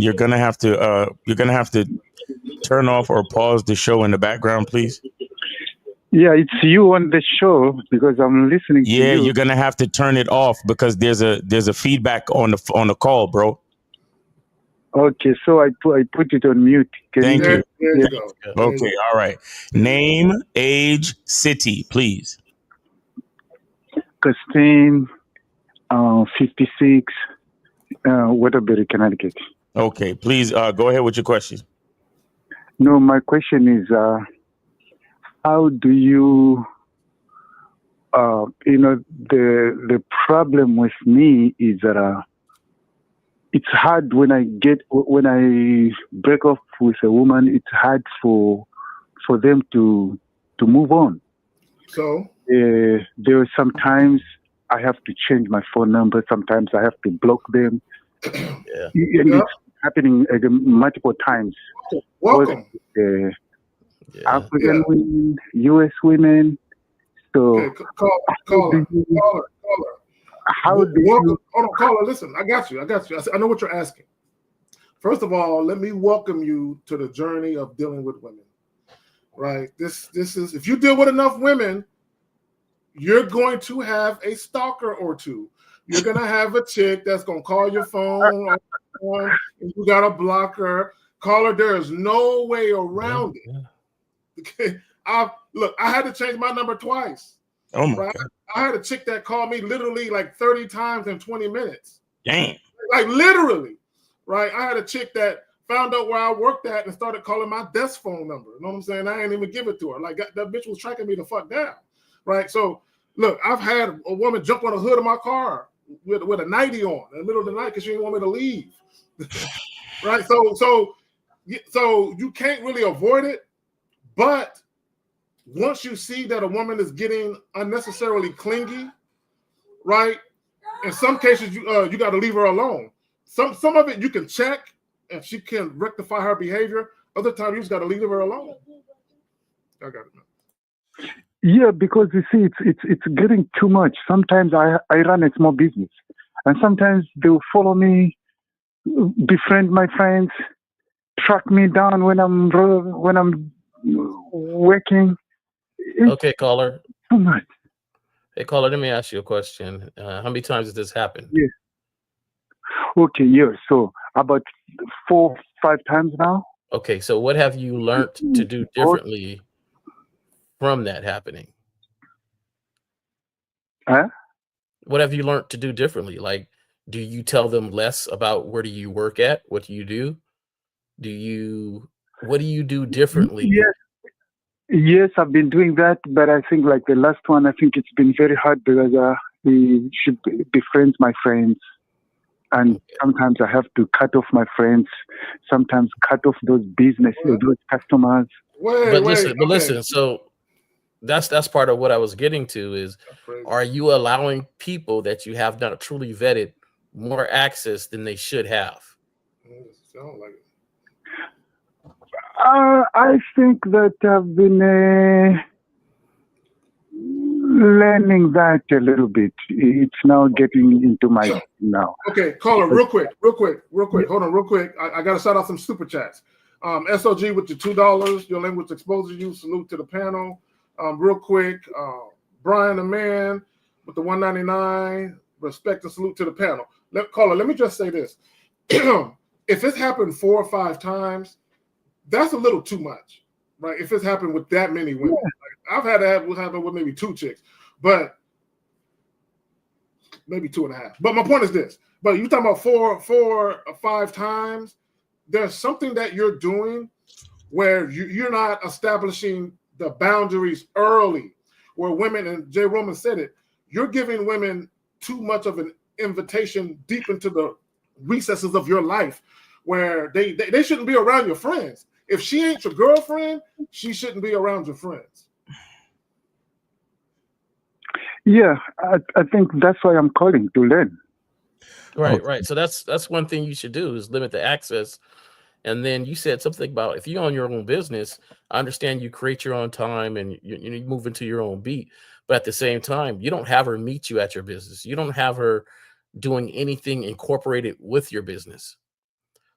[SPEAKER 1] You're going to have to turn off or pause the show in the background, please.
[SPEAKER 6] Yeah, it's you on the show because I'm listening to you.
[SPEAKER 1] Yeah, you're going to have to turn it off because there's a feedback on the call, bro.
[SPEAKER 6] Okay, so I put it on mute.
[SPEAKER 1] Thank you.
[SPEAKER 2] There you go.
[SPEAKER 1] Okay, all right. Name, age, city, please.
[SPEAKER 6] Christine, 56, Waterbury, Connecticut.
[SPEAKER 1] Okay, please go ahead with your question.
[SPEAKER 6] No, my question is, how do you, the problem with me is that it's hard when I break off with a woman. It's hard for them to move on.
[SPEAKER 2] So
[SPEAKER 6] there are sometimes I have to change my phone number. Sometimes I have to block them.
[SPEAKER 4] Yeah.
[SPEAKER 6] It's happening multiple times.
[SPEAKER 2] Welcome.
[SPEAKER 6] African women, U.S. women. So
[SPEAKER 2] okay, caller.
[SPEAKER 6] How do you?
[SPEAKER 2] Hold on, caller. Listen, I got you. I know what you're asking. First of all, let me welcome you to the journey of dealing with women. Right? This is, if you deal with enough women, you're going to have a stalker or two. You're gonna have a chick that's gonna call your phone, and you gotta block her. Call her. There is no way around it. Okay. I had to change my number twice.
[SPEAKER 1] Oh my
[SPEAKER 2] right?
[SPEAKER 1] God.
[SPEAKER 2] I had a chick that called me literally like 30 times in 20 minutes.
[SPEAKER 1] Dang.
[SPEAKER 2] Like literally, right? I had a chick that found out where I worked at and started calling my desk phone number. You know what I'm saying? I ain't even give it to her. Like that bitch was tracking me the fuck down, right? So look, I've had a woman jump on the hood of my car with a nightie on in the middle of the night because she didn't want me to leave, right? So you can't really avoid it, but once you see that a woman is getting unnecessarily clingy, right? In some cases, you got to leave her alone. Some of it you can check and she can rectify her behavior. Other times you just got to leave her alone. I got it.
[SPEAKER 6] Yeah, because you see, it's getting too much. Sometimes I run a small business, and sometimes they'll follow me, befriend my friends, track me down when I'm working. It's
[SPEAKER 4] Okay, caller.
[SPEAKER 6] too much.
[SPEAKER 4] Hey, caller, let me ask you a question. How many times has this happened?
[SPEAKER 6] Yeah. Okay, yeah. So about 4-5 times now.
[SPEAKER 4] Okay, so what have you learned to do differently from that happening?
[SPEAKER 6] Huh?
[SPEAKER 4] What have you learned to do differently? Like, do you tell them less about where do you work at? What do you do? What do you do differently?
[SPEAKER 6] Yes, I've been doing that, but I think like the last one, I think it's been very hard because she befriends my friends, and sometimes I have to cut off my friends. Sometimes cut off those businesses, those customers.
[SPEAKER 4] Listen. So that's part of what I was getting to is, are you allowing people that you have not truly vetted more access than they should have?
[SPEAKER 2] Sound like it.
[SPEAKER 6] I think that I've been learning that a little bit. It's now getting into my now.
[SPEAKER 2] Okay, caller, real quick. Hold on, real quick. I got to shout out some super chats. SOG with your $2. Your language exposes you. Salute to the panel. Real quick, Brian the man with the $1.99. Respect and salute to the panel. Caller, let me just say this. If it's happened 4 or 5 times, that's a little too much, right? If it's happened with that many women. Like, I've had to happen with maybe 2 chicks, but maybe 2.5. But my point is this. But you talking about 4 or 5 times, there's something that you're doing where you're not establishing the boundaries early, where women, and Jay Roman said it, you're giving women too much of an invitation deep into the recesses of your life where they shouldn't be around your friends. If she ain't your girlfriend, she shouldn't be around your friends.
[SPEAKER 6] Yeah, I think that's why I'm calling to learn.
[SPEAKER 4] Right. So that's one thing you should do is limit the access. And then you said something about if you own your own business, I understand you create your own time and you move into your own beat. But at the same time, you don't have her meet you at your business. You don't have her doing anything incorporated with your business.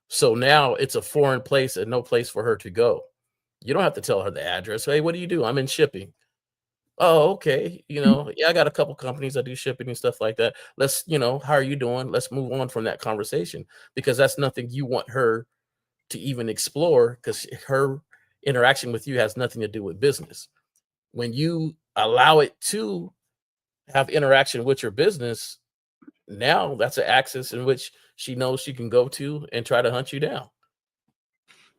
[SPEAKER 4] So now it's a foreign place and no place for her to go. You don't have to tell her the address. Hey, what do you do? I'm in shipping. Oh, okay. I got a couple companies that do shipping and stuff like that. Let's, how are you doing? Let's move on from that conversation because that's nothing you want her to even explore because her interaction with you has nothing to do with business. When you allow it to have interaction with your business, now that's an axis in which she knows she can go to and try to hunt you down.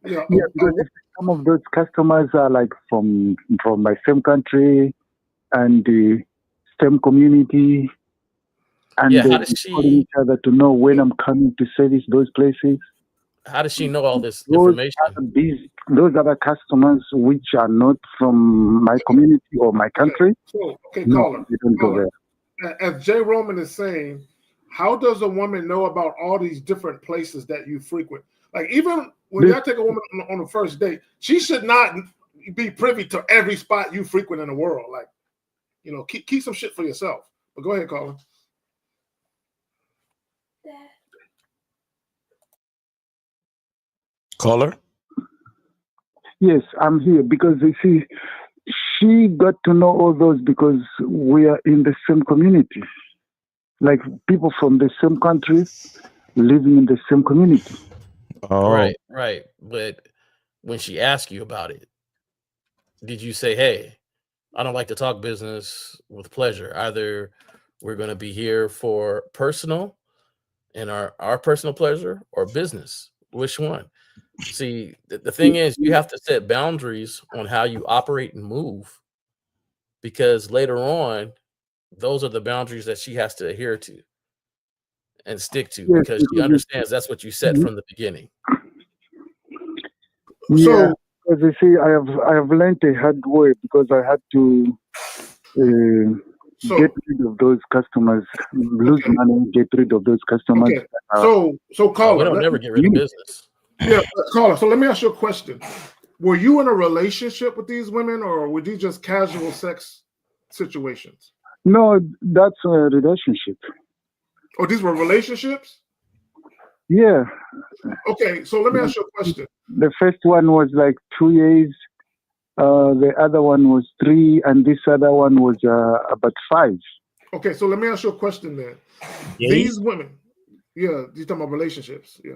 [SPEAKER 6] Yeah, because some of those customers are like from my same country and the same community, and
[SPEAKER 4] how does she
[SPEAKER 6] calling each other to know when I'm coming to service those places.
[SPEAKER 4] How does she know all this information?
[SPEAKER 6] Those other customers which are not from my community or my country.
[SPEAKER 2] Okay,
[SPEAKER 6] no,
[SPEAKER 2] caller.
[SPEAKER 6] They don't go there.
[SPEAKER 2] As Jay Roman is saying, how does a woman know about all these different places that you frequent? Like even when y'all take a woman on a first date, she should not be privy to every spot you frequent in the world. Like, keep some shit for yourself. But go ahead, caller.
[SPEAKER 1] Caller?
[SPEAKER 6] Yes, I'm here because you see, she got to know all those because we are in the same community, like people from the same country living in the same community.
[SPEAKER 1] Oh,
[SPEAKER 4] Right. But when she asked you about it, did you say, hey, I don't like to talk business with pleasure? Either we're going to be here for personal and our personal pleasure or business. Which one? See, the thing is, you have to set boundaries on how you operate and move, because later on, those are the boundaries that she has to adhere to and stick to,
[SPEAKER 6] Yes,
[SPEAKER 4] because she
[SPEAKER 6] because
[SPEAKER 4] understands that's what you set from the beginning.
[SPEAKER 6] yeah,
[SPEAKER 2] So
[SPEAKER 6] because you see, I have learned a hard way because I had to
[SPEAKER 2] so
[SPEAKER 6] get rid of those customers, lose
[SPEAKER 2] okay,
[SPEAKER 6] money, get rid of those customers.
[SPEAKER 2] okay. So
[SPEAKER 4] We
[SPEAKER 2] caller,
[SPEAKER 4] don't never get rid of business.
[SPEAKER 2] yeah, caller. So let me ask you a question. Were you in a relationship with these women, or were these just casual sex situations?
[SPEAKER 6] No, that's a relationship.
[SPEAKER 2] Or these were relationships?
[SPEAKER 6] Yeah,
[SPEAKER 2] Okay, so let me ask you a question.
[SPEAKER 6] the first one was like 2 years. The other one was 3, and this other one was about 5.
[SPEAKER 2] Okay, so let me ask you a question then. These women, yeah, you're talking about relationships, yeah.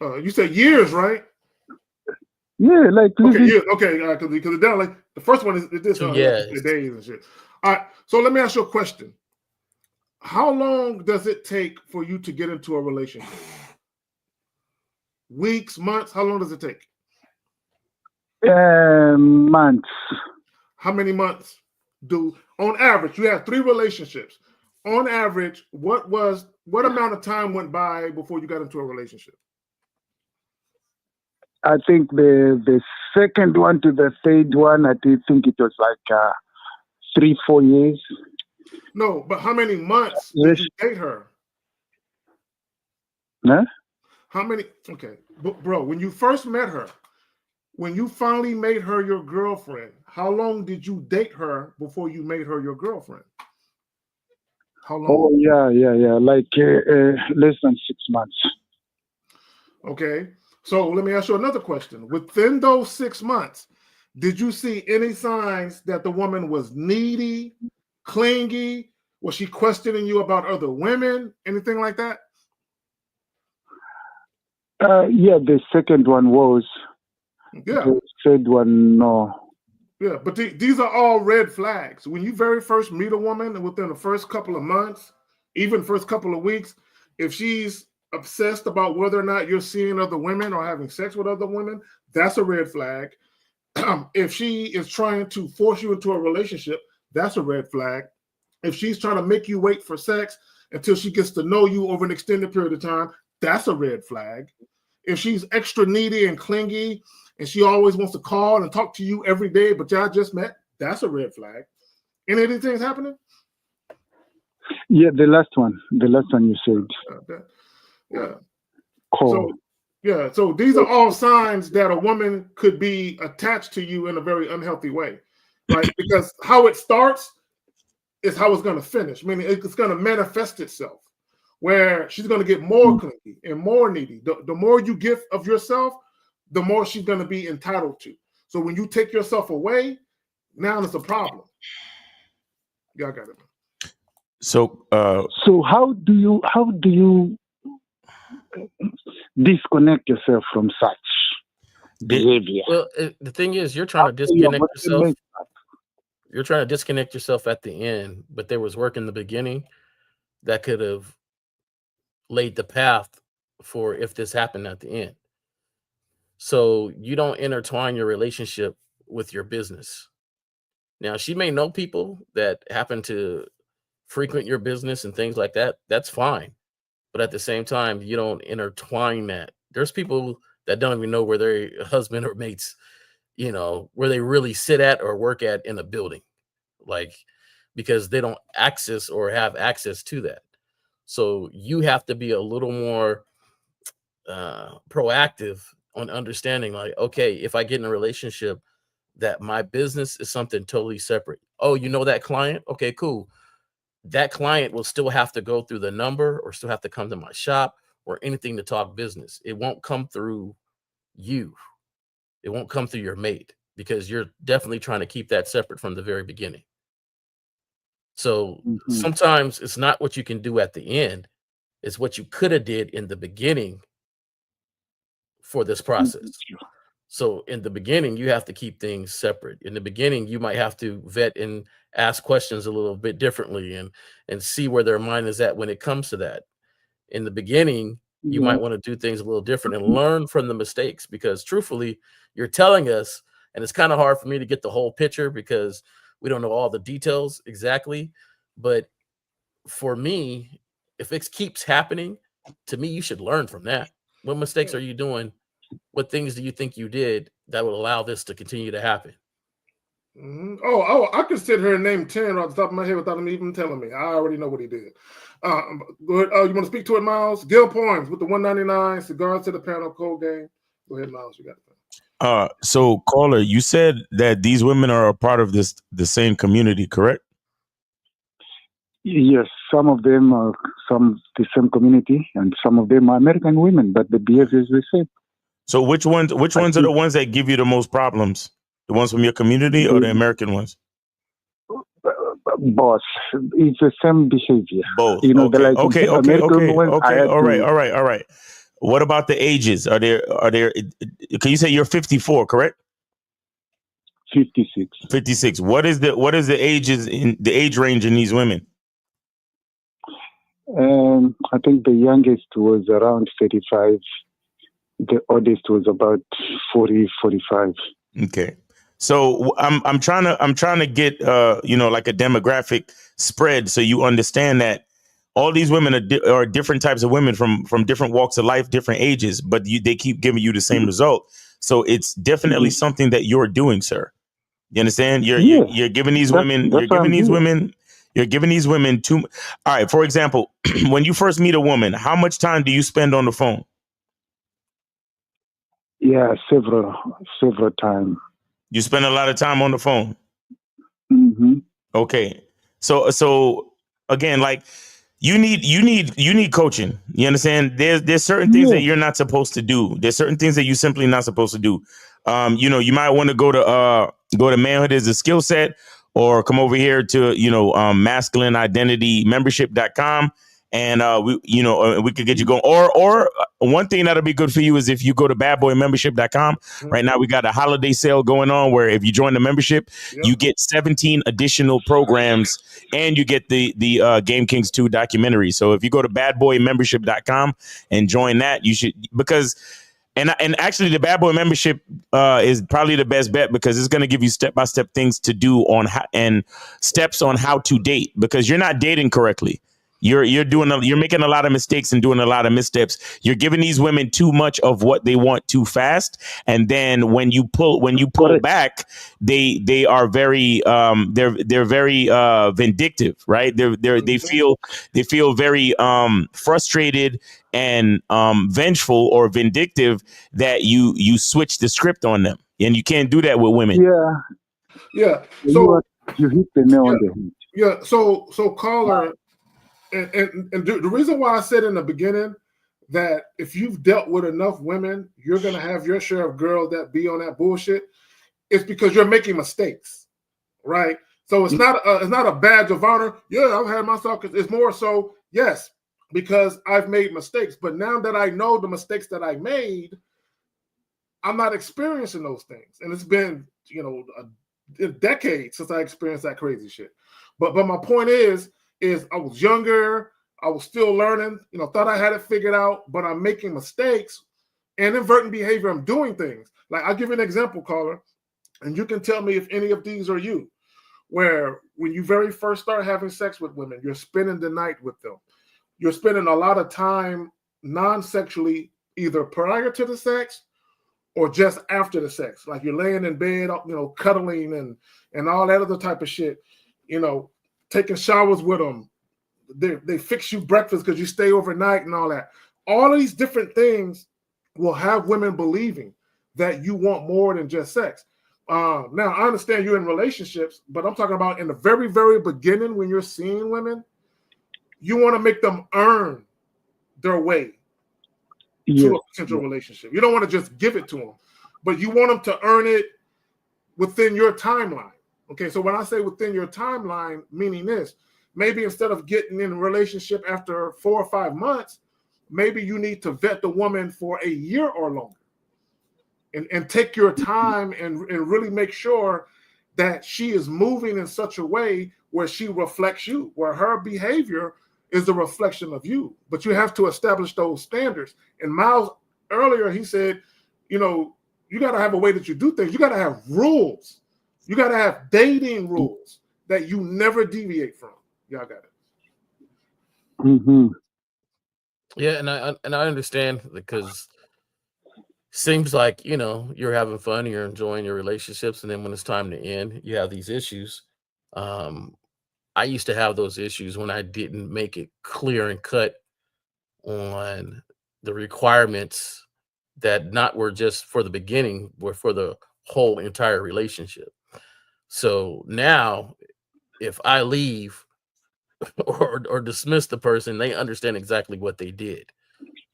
[SPEAKER 2] You said years, right?
[SPEAKER 6] Yeah, like
[SPEAKER 2] Okay,
[SPEAKER 6] living.
[SPEAKER 2] yeah, okay, because it's down like the first one is this
[SPEAKER 4] 2
[SPEAKER 2] like
[SPEAKER 4] years.
[SPEAKER 2] days and shit. All right, so let me ask you a question. How long does it take for you to get into a relationship? Weeks, months? How long does it take?
[SPEAKER 6] Months.
[SPEAKER 2] How many months do on average? You have 3 relationships. On average, what amount of time went by before you got into a relationship?
[SPEAKER 6] I think the second one to the third one, I think it was like 3-4 years.
[SPEAKER 2] No, but how many months did you date her?
[SPEAKER 6] Huh?
[SPEAKER 2] How many? Okay, bro, when you first met her, when you finally made her your girlfriend, how long did you date her before you made her your girlfriend? How long?
[SPEAKER 6] Oh yeah, like less than 6 months.
[SPEAKER 2] Okay, so let me ask you another question. Within those 6 months, did you see any signs that the woman was needy, clingy? Was she questioning you about other women? Anything like that?
[SPEAKER 6] Yeah, the second one was.
[SPEAKER 2] Yeah.
[SPEAKER 6] The third one, no.
[SPEAKER 2] Yeah, but these are all red flags. When you very first meet a woman, and within the first couple of months, even first couple of weeks, if she's obsessed about whether or not you're seeing other women or having sex with other women, that's a red flag. If she is trying to force you into a relationship, that's a red flag. If she's trying to make you wait for sex until she gets to know you over an extended period of time, that's a red flag. If she's extra needy and clingy and she always wants to call and talk to you every day, but y'all just met, that's a red flag. Any of these things happening?
[SPEAKER 6] Yeah, the last one you said.
[SPEAKER 2] Yeah.
[SPEAKER 6] Call.
[SPEAKER 2] So these are all signs that a woman could be attached to you in a very unhealthy way, right? Because how it starts is how it's going to finish, meaning it's going to manifest itself, where she's going to get more clingy and more needy. The more you give of yourself, the more she's going to be entitled to. So when you take yourself away, now it's a problem. Yeah, I got it.
[SPEAKER 1] So
[SPEAKER 6] how do you disconnect yourself from such behavior?
[SPEAKER 4] Well, the thing is, you're trying to disconnect yourself. You're trying to disconnect yourself at the end, but there was work in the beginning that could have laid the path for if this happened at the end. So you don't intertwine your relationship with your business. Now, she may know people that happen to frequent your business and things like that. That's fine. But at the same time, you don't intertwine that. There's people that don't even know where their husband or mates, where they really sit at or work at in a building, like, because they don't access or have access to that. So you have to be a little more proactive on understanding, like, okay, if I get in a relationship, that my business is something totally separate. Oh, you know that client? Okay, cool. That client will still have to go through the number or still have to come to my shop or anything to talk business. It won't come through you. It won't come through your mate, because you're definitely trying to keep that separate from the very beginning. So sometimes it's not what you can do at the end, it's what you could have did in the beginning for this process. So in the beginning, you have to keep things separate. In the beginning, you might have to vet and ask questions a little bit differently and see where their mind is at when it comes to that. In the beginning, you might want to do things a little different and learn from the mistakes, because truthfully, you're telling us, and it's kind of hard for me to get the whole picture because we don't know all the details exactly. But for me, if it keeps happening, to me, you should learn from that. What mistakes are you doing? What things do you think you did that would allow this to continue to happen?
[SPEAKER 2] Oh, I could sit here and name 10 off the top of my head without him even telling me. I already know what he did. Go ahead. You want to speak to it, Miles? Gil Poems with the 199, cigars to the panel, cold game. Go ahead, Miles. You got it.
[SPEAKER 1] So caller, you said that these women are a part of the same community, correct?
[SPEAKER 6] Yes, some of them are the same community, and some of them are American women, but the behavior is the same.
[SPEAKER 1] So which ones are the ones that give you the most problems? The ones from your community or the American ones?
[SPEAKER 6] Boss, it's the same behavior.
[SPEAKER 1] Both.
[SPEAKER 6] You know,
[SPEAKER 1] Okay. All right. What about the ages? Are there? Can you say you're 54, correct?
[SPEAKER 6] 56.
[SPEAKER 1] 56. What is the ages in the age range in these women?
[SPEAKER 6] I think the youngest was around 35. The oldest was about 40, 45.
[SPEAKER 1] Okay. So I'm trying to get like a demographic spread so you understand that all these women are different types of women from different walks of life, different ages, but they keep giving you the same result. So it's definitely something that you're doing, sir. You understand? You're giving these women too. All right. For example, when you first meet a woman, how much time do you spend on the phone?
[SPEAKER 6] Yeah, several times.
[SPEAKER 1] You spend a lot of time on the phone. Okay. So again, like you need coaching. You understand? There's certain things that you're not supposed to do. There's certain things that you're simply not supposed to do. You might want to go to Manhood is a Skill Set, or come over here to masculineidentitymembership.com. And we could get you going. Or one thing that'll be good for you is if you go to badboymembership.com. Right now we got a holiday sale going on where if you join the membership, you get 17 additional programs and you get the Game Kings 2 documentary. So if you go to badboymembership.com and join that, you should, because and actually the Bad Boy membership is probably the best bet, because it's going to give you step-by-step things to do and steps on how to date, because you're not dating correctly. You're making a lot of mistakes and doing a lot of missteps. You're giving these women too much of what they want too fast, and then when you pull back, they are very they're very vindictive, right? They feel very frustrated and vengeful or vindictive that you switch the script on them, and you can't do that with women.
[SPEAKER 2] Yeah. So
[SPEAKER 6] you hit the nail on the head.
[SPEAKER 2] Yeah. So caller. And the reason why I said in the beginning that if you've dealt with enough women, you're going to have your share of girls that be on that bullshit, is because you're making mistakes, right? So it's not a badge of honor. Yeah, I've had myself. It's more so, yes, because I've made mistakes. But now that I know the mistakes that I made, I'm not experiencing those things. And it's been, a decade since I experienced that crazy shit. But my point is I was younger, I was still learning, thought I had it figured out, but I'm making mistakes and inverting behavior. I'm doing things. Like, I'll give you an example, caller, and you can tell me if any of these are you, where when you very first start having sex with women, you're spending the night with them. You're spending a lot of time non-sexually, either prior to the sex or just after the sex. Like, you're laying in bed, cuddling and all that other type of shit, taking showers with them. They fix you breakfast because you stay overnight and all that. All of these different things will have women believing that you want more than just sex. Now, I understand you're in relationships, but I'm talking about in the very, very beginning when you're seeing women, you want to make them earn their way
[SPEAKER 6] Yes.
[SPEAKER 2] to a potential relationship. You don't want to just give it to them, but you want them to earn it within your timeline. Okay, so when I say within your timeline, meaning this, maybe instead of getting in a relationship after 4 or 5 months, maybe you need to vet the woman for a year or longer, and take your time and really make sure that she is moving in such a way where she reflects you, where her behavior is a reflection of you. But you have to establish those standards. And Miles, earlier, he said, you know, you got to have a way that you do things. You got to have rules. You got to have dating rules that you never deviate from. Y'all got it.
[SPEAKER 6] Mm-hmm.
[SPEAKER 4] Yeah, and I understand, because seems like, you know, you're having fun, you're enjoying your relationships, and then when it's time to end, you have these issues. I used to have those issues when I didn't make it clear and cut on the requirements that not were just for the beginning, were for the whole entire relationship. So now, if I leave or dismiss the person, they understand exactly what they did.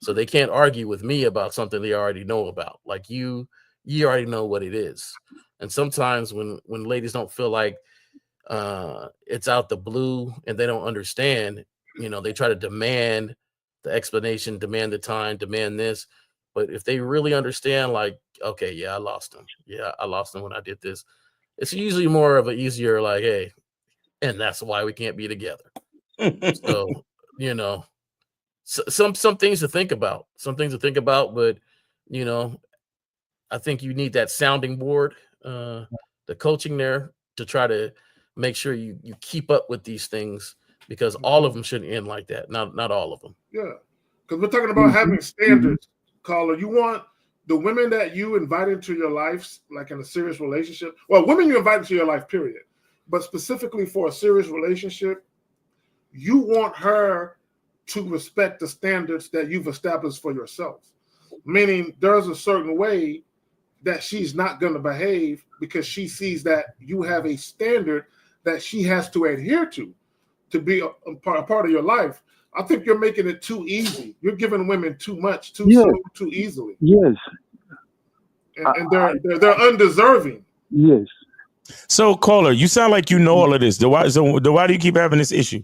[SPEAKER 4] So they can't argue with me about something they already know about. Like you already know what it is. And sometimes when ladies don't feel like it's out the blue and they don't understand, you know, they try to demand the explanation, demand the time, demand this. But if they really understand, like, okay, yeah, I lost him. Yeah, I lost him when I did this. It's usually more of an easier, like, hey, and that's why we can't be together. So, you know, some things to think about. Some things to think about, but you know, I think you need that sounding board, the coaching there, to try to make sure you keep up with these things, because all of them shouldn't end like that. Not all of them.
[SPEAKER 2] Yeah, because we're talking about having standards, caller. You want the women that you invite into your life, like in a serious relationship. Well, women you invite into your life, period. But specifically for a serious relationship, you want her to respect the standards that you've established for yourself. Meaning there's a certain way that she's not going to behave because she sees that you have a standard that she has to adhere to be a part of your life. I think you're making it too easy. You're giving women too much, too soon, too easily.
[SPEAKER 6] Yes.
[SPEAKER 2] And they're undeserving.
[SPEAKER 6] Yes.
[SPEAKER 1] So, caller, you sound like you know all of this. Why do you keep having this issue?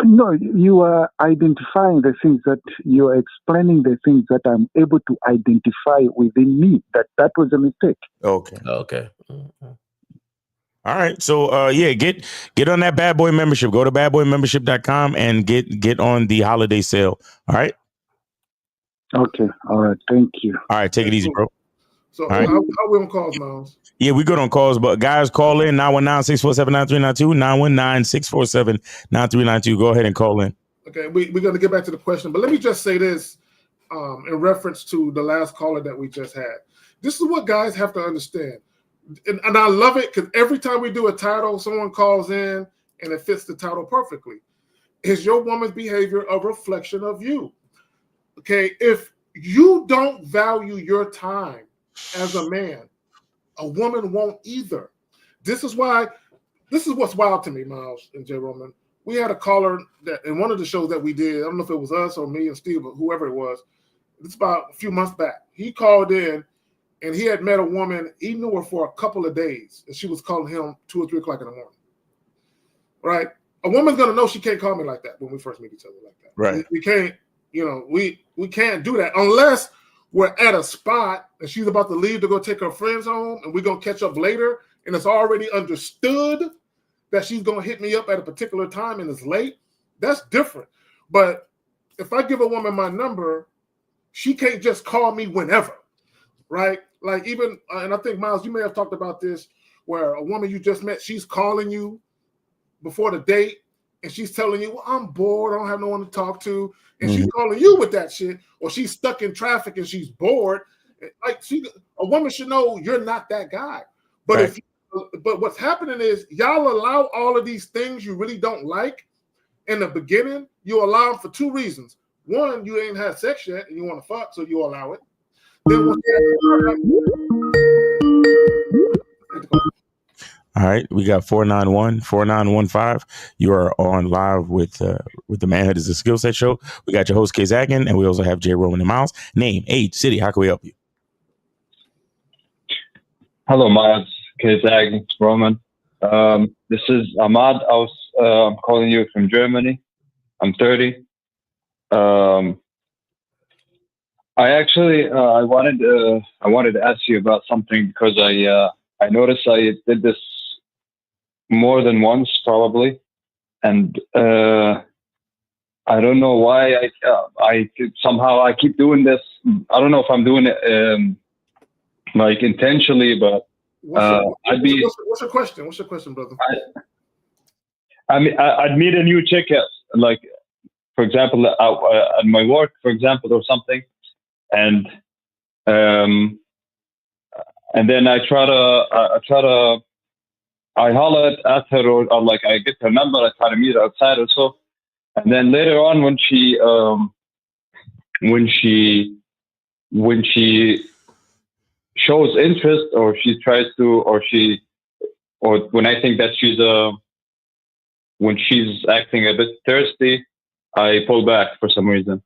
[SPEAKER 6] No, you are identifying the things that you are explaining, the things that I'm able to identify within me. That was a mistake.
[SPEAKER 1] Okay.
[SPEAKER 4] Mm-hmm.
[SPEAKER 1] All right. So yeah, get on that Bad Boy membership. Go to badboymembership.com and get on the holiday sale. All right.
[SPEAKER 6] Okay. All right. Thank you.
[SPEAKER 1] All right. Take it easy, bro.
[SPEAKER 2] So
[SPEAKER 1] right.
[SPEAKER 2] how we on calls, Miles?
[SPEAKER 1] Yeah, we good on calls, but guys, call in 919-647-9392, 919-647-9392. Go ahead and call in.
[SPEAKER 2] Okay, we're going to get back to the question, but let me just say this in reference to the last caller that we just had. This is what guys have to understand. And I love it because every time we do a title, someone calls in and it fits the title perfectly. Is your woman's behavior a reflection of you? Okay, if you don't value your time as a man, a woman won't either. This is what's wild to me, Miles and J. Roman. We had a caller that in one of the shows that we did, I don't know if it was us or me and Steve, or whoever it was, it's about a few months back. He called in and he had met a woman. He knew her for a couple of days, and she was calling him 2 or 3 o'clock in the morning. Right? A woman's gonna know she can't call me like that when we first meet each other like that.
[SPEAKER 1] Right.
[SPEAKER 2] We can't, we can't do that unless we're at a spot and she's about to leave to go take her friends home, and we're gonna catch up later, and it's already understood that she's gonna hit me up at a particular time and it's late. That's different. But if I give a woman my number, she can't just call me whenever. Right? Like even, and I think, Miles, you may have talked about this, where a woman you just met, she's calling you before the date and she's telling you, well, I'm bored, I don't have no one to talk to. And she's calling you with that shit, or she's stuck in traffic and she's bored. Like a woman should know you're not that guy. But
[SPEAKER 1] right.
[SPEAKER 2] But what's happening is y'all allow all of these things you really don't like in the beginning. You allow them for 2 reasons. One, you ain't had sex yet and you want to fuck, so you allow it. Then
[SPEAKER 1] All right, we got 491-4915. You are on live with the Manhood is a Skill Set show. We got your host Kay Zagan, and we also have Jay Roman and Miles. Name, age, city. How can we help you?
[SPEAKER 8] Hello, Miles. Kay Zagan, Roman. This is Ahmad. I'm calling you from Germany. I'm 30. I actually I wanted to ask you about something because I noticed I did this more than once probably, and I don't know why I somehow I keep doing this. I don't know if I'm doing it like intentionally, but
[SPEAKER 2] what's your question? What's your question, brother?
[SPEAKER 8] I mean, I'd meet a new chick at, like, for example, at my work, for example, or something, and then I holler at her, or like I get her number, I try to meet her outside or so, and then later on when she shows interest, or she tries to, or when I think that when she's acting a bit thirsty, I pull back for some reason.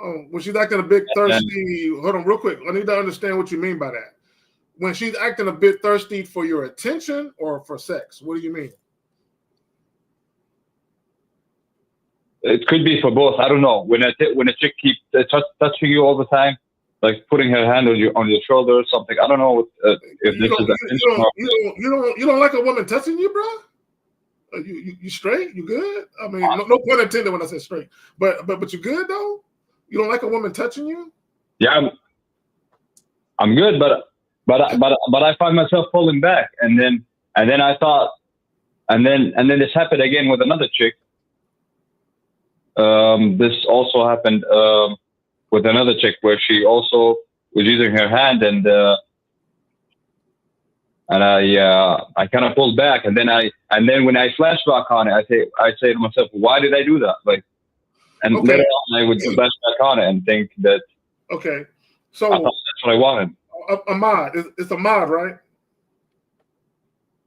[SPEAKER 2] Oh, when she's acting a bit thirsty, hold on real quick. I need to understand what you mean by that. When she's acting a bit thirsty for your attention or for sex, what do you mean?
[SPEAKER 8] It could be for both. I don't know. When a chick keeps touching you all the time, like putting her hand on your shoulder or something. I don't know if this is
[SPEAKER 2] you don't like a woman touching you, bro? You straight? You good? I mean, no pun intended when I said straight. But you good though? You don't like a woman touching you?
[SPEAKER 8] Yeah, I'm good, but I find myself pulling back, and then I thought, and then this happened again with another chick. This also happened with another chick where she also was using her hand, and I kind of pulled back, and then when I flash back on it, I say to myself, why did I do that? Like, and
[SPEAKER 2] okay.
[SPEAKER 8] later on I would flash back on it and think that
[SPEAKER 2] okay, so
[SPEAKER 8] I thought that's what I wanted.
[SPEAKER 2] Ahmad, it's Ahmad, right?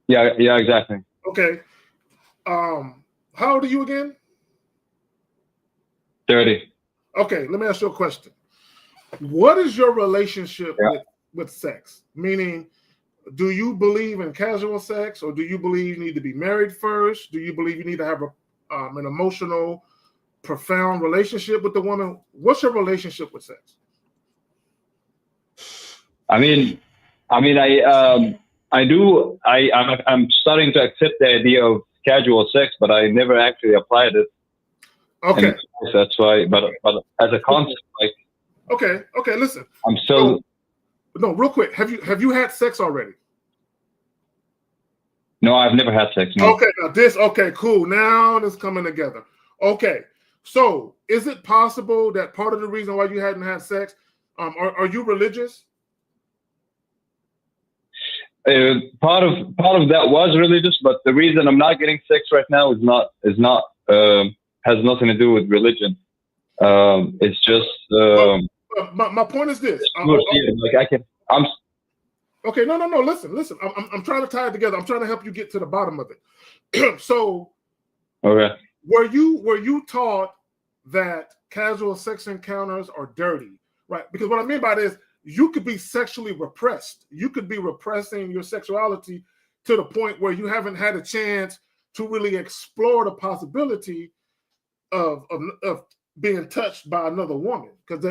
[SPEAKER 8] Yeah, exactly.
[SPEAKER 2] Okay. How old are you again?
[SPEAKER 8] 30.
[SPEAKER 2] Okay, let me ask you a question. What is your relationship with sex? Meaning, do you believe in casual sex, or do you believe you need to be married first? Do you believe you need to have an emotional, profound relationship with the woman? What's your relationship with sex?
[SPEAKER 8] I'm starting to accept the idea of casual sex, but I never actually applied it.
[SPEAKER 2] Okay,
[SPEAKER 8] and that's why. But as a concept, like.
[SPEAKER 2] Okay. Listen,
[SPEAKER 8] I'm still.
[SPEAKER 2] No, real quick. Have you had sex already?
[SPEAKER 8] No, I've never had sex. No.
[SPEAKER 2] Okay, now this. Okay, cool. Now it's coming together. Okay, so is it possible that part of the reason why you hadn't had sex, are you religious?
[SPEAKER 8] Part of that was religious, but the reason I'm not getting sex right now has nothing to do with religion. It's just.
[SPEAKER 2] My point is this. Okay, no. Listen. I'm trying to tie it together. I'm trying to help you get to the bottom of it. So,
[SPEAKER 8] okay.
[SPEAKER 2] Were you taught that casual sex encounters are dirty, right? Because what I mean by this, you could be sexually repressed. You could be repressing your sexuality to the point where you haven't had a chance to really explore the possibility of being touched by another woman, because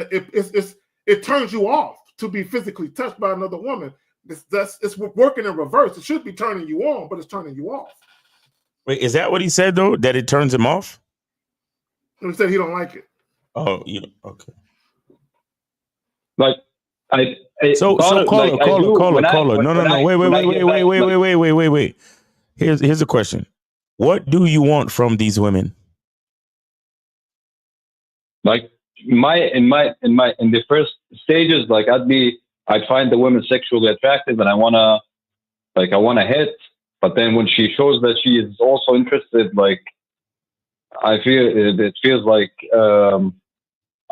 [SPEAKER 2] it turns you off to be physically touched by another woman. It's working in reverse. It should be turning you on, but it's turning you off.
[SPEAKER 1] Wait, is that what he said though? That it turns him off?
[SPEAKER 2] He said he don't like it.
[SPEAKER 1] Oh, yeah. Okay.
[SPEAKER 8] Like
[SPEAKER 1] caller. No. Wait. Here's a question. What do you want from these women?
[SPEAKER 8] Like in the first stages, like I'd find the women sexually attractive, and I wanna hit. But then when she shows that she is also interested, like it feels like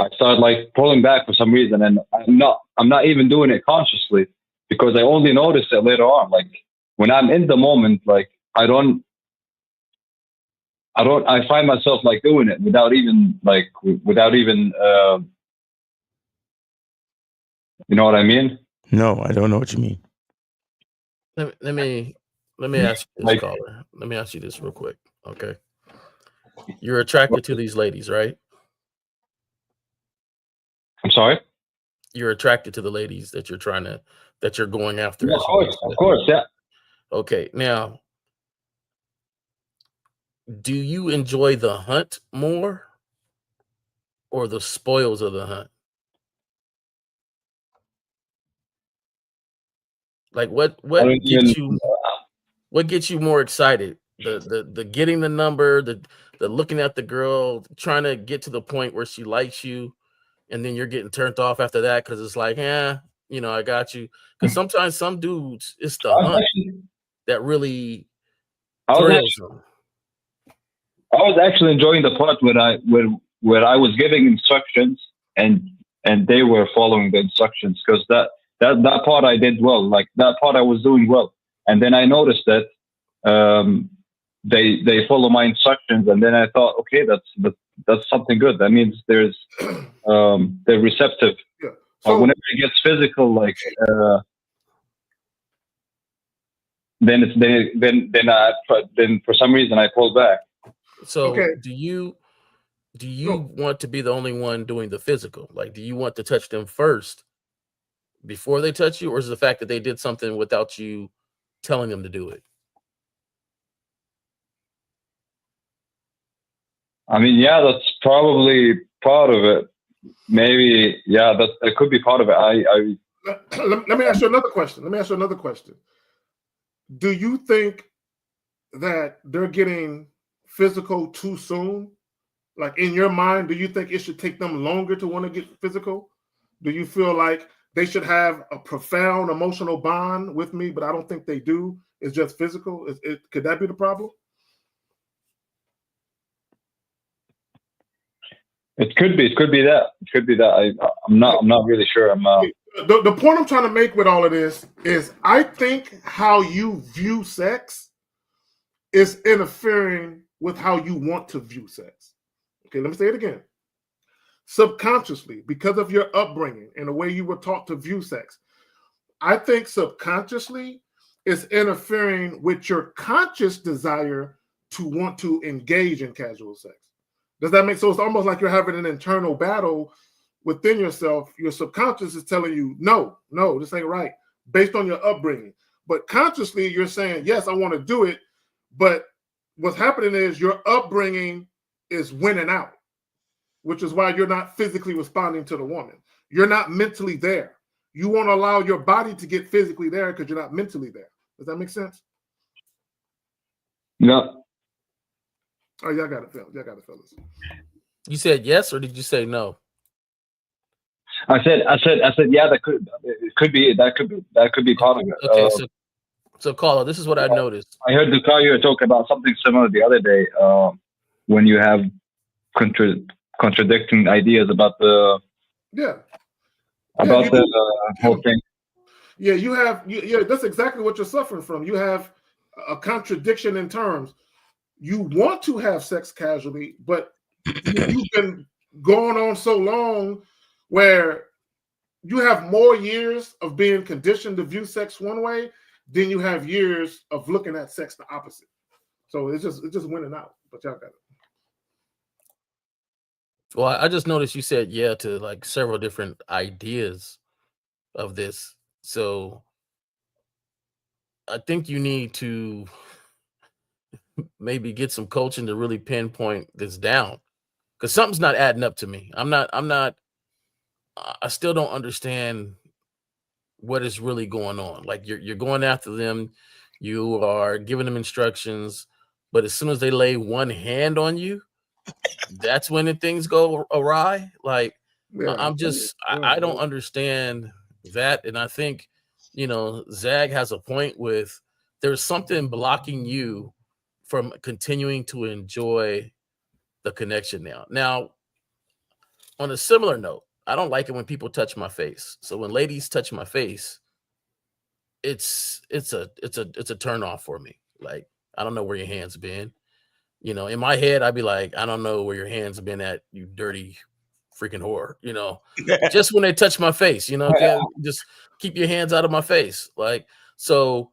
[SPEAKER 8] I start like pulling back for some reason, and I'm not even doing it consciously, because I only notice it later on. Like when I'm in the moment, like I find myself like doing it without even you know what I mean?
[SPEAKER 1] No, I don't know what you mean.
[SPEAKER 4] Let me ask you this,
[SPEAKER 8] Like,
[SPEAKER 4] caller. Let me ask you this real quick. Okay. You're attracted to these ladies, right?
[SPEAKER 8] I'm sorry?
[SPEAKER 4] You're attracted to the ladies that you're going after.
[SPEAKER 8] Yeah, of course, yeah.
[SPEAKER 4] Okay. Now, do you enjoy the hunt more or the spoils of the hunt? Like what gets you more excited? The getting the number, the looking at the girl, trying to get to the point where she likes you, and then you're getting turned off after that because it's like, I got you. Because sometimes some dudes, it's the hunt that really thrills them.
[SPEAKER 8] I was actually enjoying the part where I was giving instructions and they were following the instructions, because that part I did well. Like that part I was doing well, and then I noticed that they follow my instructions, and then I thought, okay, that's something good. That means they're receptive.
[SPEAKER 2] Yeah. So
[SPEAKER 8] whenever it gets physical, like then for some reason I pull back.
[SPEAKER 4] So
[SPEAKER 2] okay.
[SPEAKER 4] do you want to be the only one doing the physical? Like, do you want to touch them first before they touch you, or is it the fact that they did something without you telling them to do it?
[SPEAKER 8] I mean, yeah, that's probably part of it. Maybe, yeah, that could be part of it.
[SPEAKER 2] Let me ask you another question. Do you think that they're getting physical too soon? Like in your mind, do you think it should take them longer to want to get physical? Do you feel like they should have a profound emotional bond with me, but I don't think they do? It's just physical. Could that be the problem?
[SPEAKER 8] It could be that. I'm not really sure.
[SPEAKER 2] The point I'm trying to make with all of this is I think how you view sex is interfering with how you want to view sex. Okay, let me say it again. Subconsciously, because of your upbringing and the way you were taught to view sex, I think subconsciously it's interfering with your conscious desire to want to engage in casual sex. Does that make sense? So it's almost like you're having an internal battle within yourself. Your subconscious is telling you, no, this ain't right, based on your upbringing. But consciously, you're saying, yes, I want to do it. But what's happening is your upbringing is winning out, which is why you're not physically responding to the woman. You're not mentally there. You won't allow your body to get physically there because you're not mentally there. Does that make sense?
[SPEAKER 8] No.
[SPEAKER 2] Oh, y'all got it, fellas.
[SPEAKER 4] You said yes, or did you say no?
[SPEAKER 8] I said yeah. That could be part of it.
[SPEAKER 4] Okay, so caller, this is what I noticed.
[SPEAKER 8] I heard the caller talk about something similar the other day. When you have contradicting ideas about the whole thing.
[SPEAKER 2] Yeah, you have. That's exactly what you're suffering from. You have a contradiction in terms. You want to have sex casually, but you've been going on so long where you have more years of being conditioned to view sex one way than you have years of looking at sex the opposite. So it's just winning out. But y'all got it.
[SPEAKER 4] Well, I just noticed you said yeah to like several different ideas of this. So I think you need to maybe get some coaching to really pinpoint this down, because something's not adding up to me. I still don't understand what is really going on. Like you're going after them, you are giving them instructions, but as soon as they lay one hand on you, that's when things go awry. Like I don't understand that. And I think, Zag has a point with there's something blocking you from continuing to enjoy the connection now. Now, on a similar note, I don't like it when people touch my face. So when ladies touch my face, it's a turn off for me. Like, I don't know where your hands been. You know, in my head, I'd be like, I don't know where your hands have been at, you dirty freaking whore. You know, just when they touch my face, you know, just keep your hands out of my face. Like, so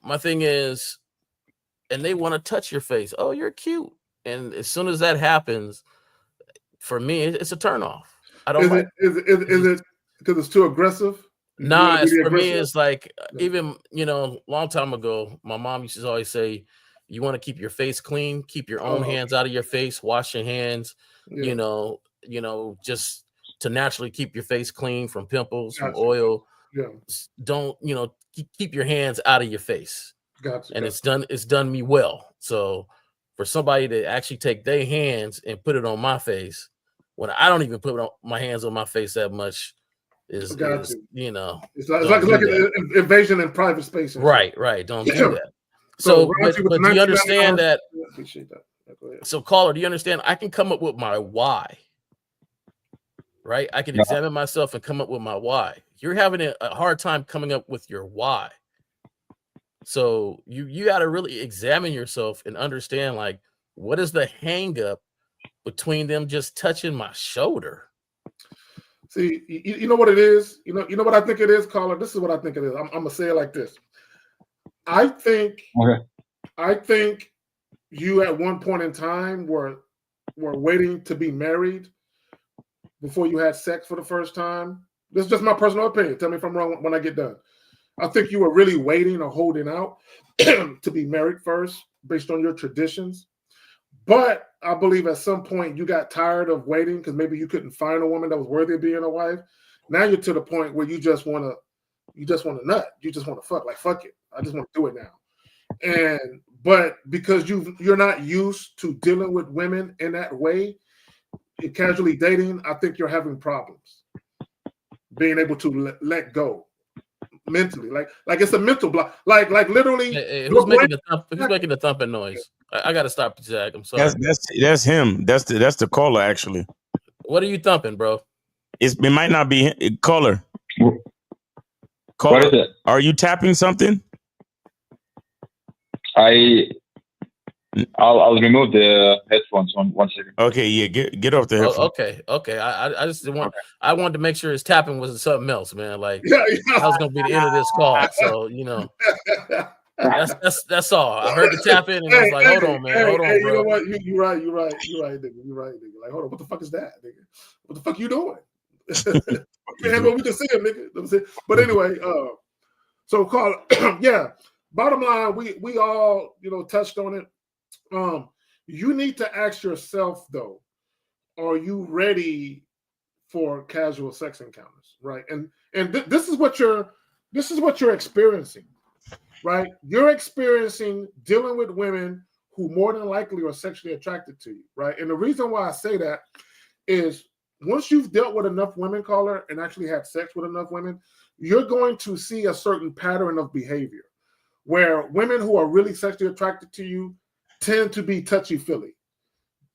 [SPEAKER 4] my thing is, and they want to touch your face. Oh, you're cute. And as soon as that happens, for me, it's a turn off. I don't like.
[SPEAKER 2] Is it because it's too aggressive?
[SPEAKER 4] Nah, for me, it's like, even, you know, long time ago, my mom used to always say, you want to keep your face clean, keep your own hands out of your face, wash your hands, you know, just to naturally keep your face clean from pimples, from oil.
[SPEAKER 2] Yeah.
[SPEAKER 4] Don't, you know, keep your hands out of your face.
[SPEAKER 2] Gotcha.
[SPEAKER 4] And it's done me well. So for somebody to actually take their hands and put it on my face, when I don't even put my hands on my face that much, is you know,
[SPEAKER 2] it's like an invasion in private space.
[SPEAKER 4] Right. Don't do that. So, but do you understand that?
[SPEAKER 2] I appreciate that.
[SPEAKER 4] So, caller, do you understand? I can come up with my why. Right? I can examine myself and come up with my why. You're having a hard time coming up with your why. So you got to really examine yourself and understand, like, what is the hang up between them just touching my shoulder?
[SPEAKER 2] See, you know what it is? You know what I think it is, caller? This is what I think it is. I'm gonna say it like this. I think you at one point in time were waiting to be married before you had sex for the first time. This is just my personal opinion. Tell me if I'm wrong when I get done. I think you were really waiting or holding out to be married first based on your traditions. But I believe at some point you got tired of waiting because maybe you couldn't find a woman that was worthy of being a wife. Now you're to the point where you just want to nut. You just want to fuck. Like, fuck it. I just want to do it now. But because you're not used to dealing with women in that way, casually dating, I think you're having problems being able to let go mentally. Like it's a mental block. Like literally.
[SPEAKER 4] Hey, who's making the thumping noise? I got to stop, Zach. I'm sorry.
[SPEAKER 1] That's him. That's the caller, actually.
[SPEAKER 4] What are you thumping, bro?
[SPEAKER 1] It might not be caller.
[SPEAKER 8] What is it?
[SPEAKER 1] Are you tapping something?
[SPEAKER 8] I'll remove the headphones one second.
[SPEAKER 1] Okay, yeah, get off the headphones.
[SPEAKER 4] Okay. I just I wanted to make sure his tapping wasn't something else, man. Like, that was gonna be the end of this call. So, you know, that's all. I heard the tapping and I was like, hold on, man, hold on, bro.
[SPEAKER 2] You know what? You're right, nigga. Like, hold on, what the fuck is that, nigga? What the fuck you doing? Man, we can see him, nigga. But anyway, so Carl, yeah. Bottom line, we all, touched on it. You need to ask yourself though, are you ready for casual sex encounters, right? And this is what you're experiencing, right? You're experiencing dealing with women who more than likely are sexually attracted to you, right? And the reason why I say that is once you've dealt with enough women, caller, and actually had sex with enough women, you're going to see a certain pattern of behavior where women who are really sexually attracted to you tend to be touchy-feely.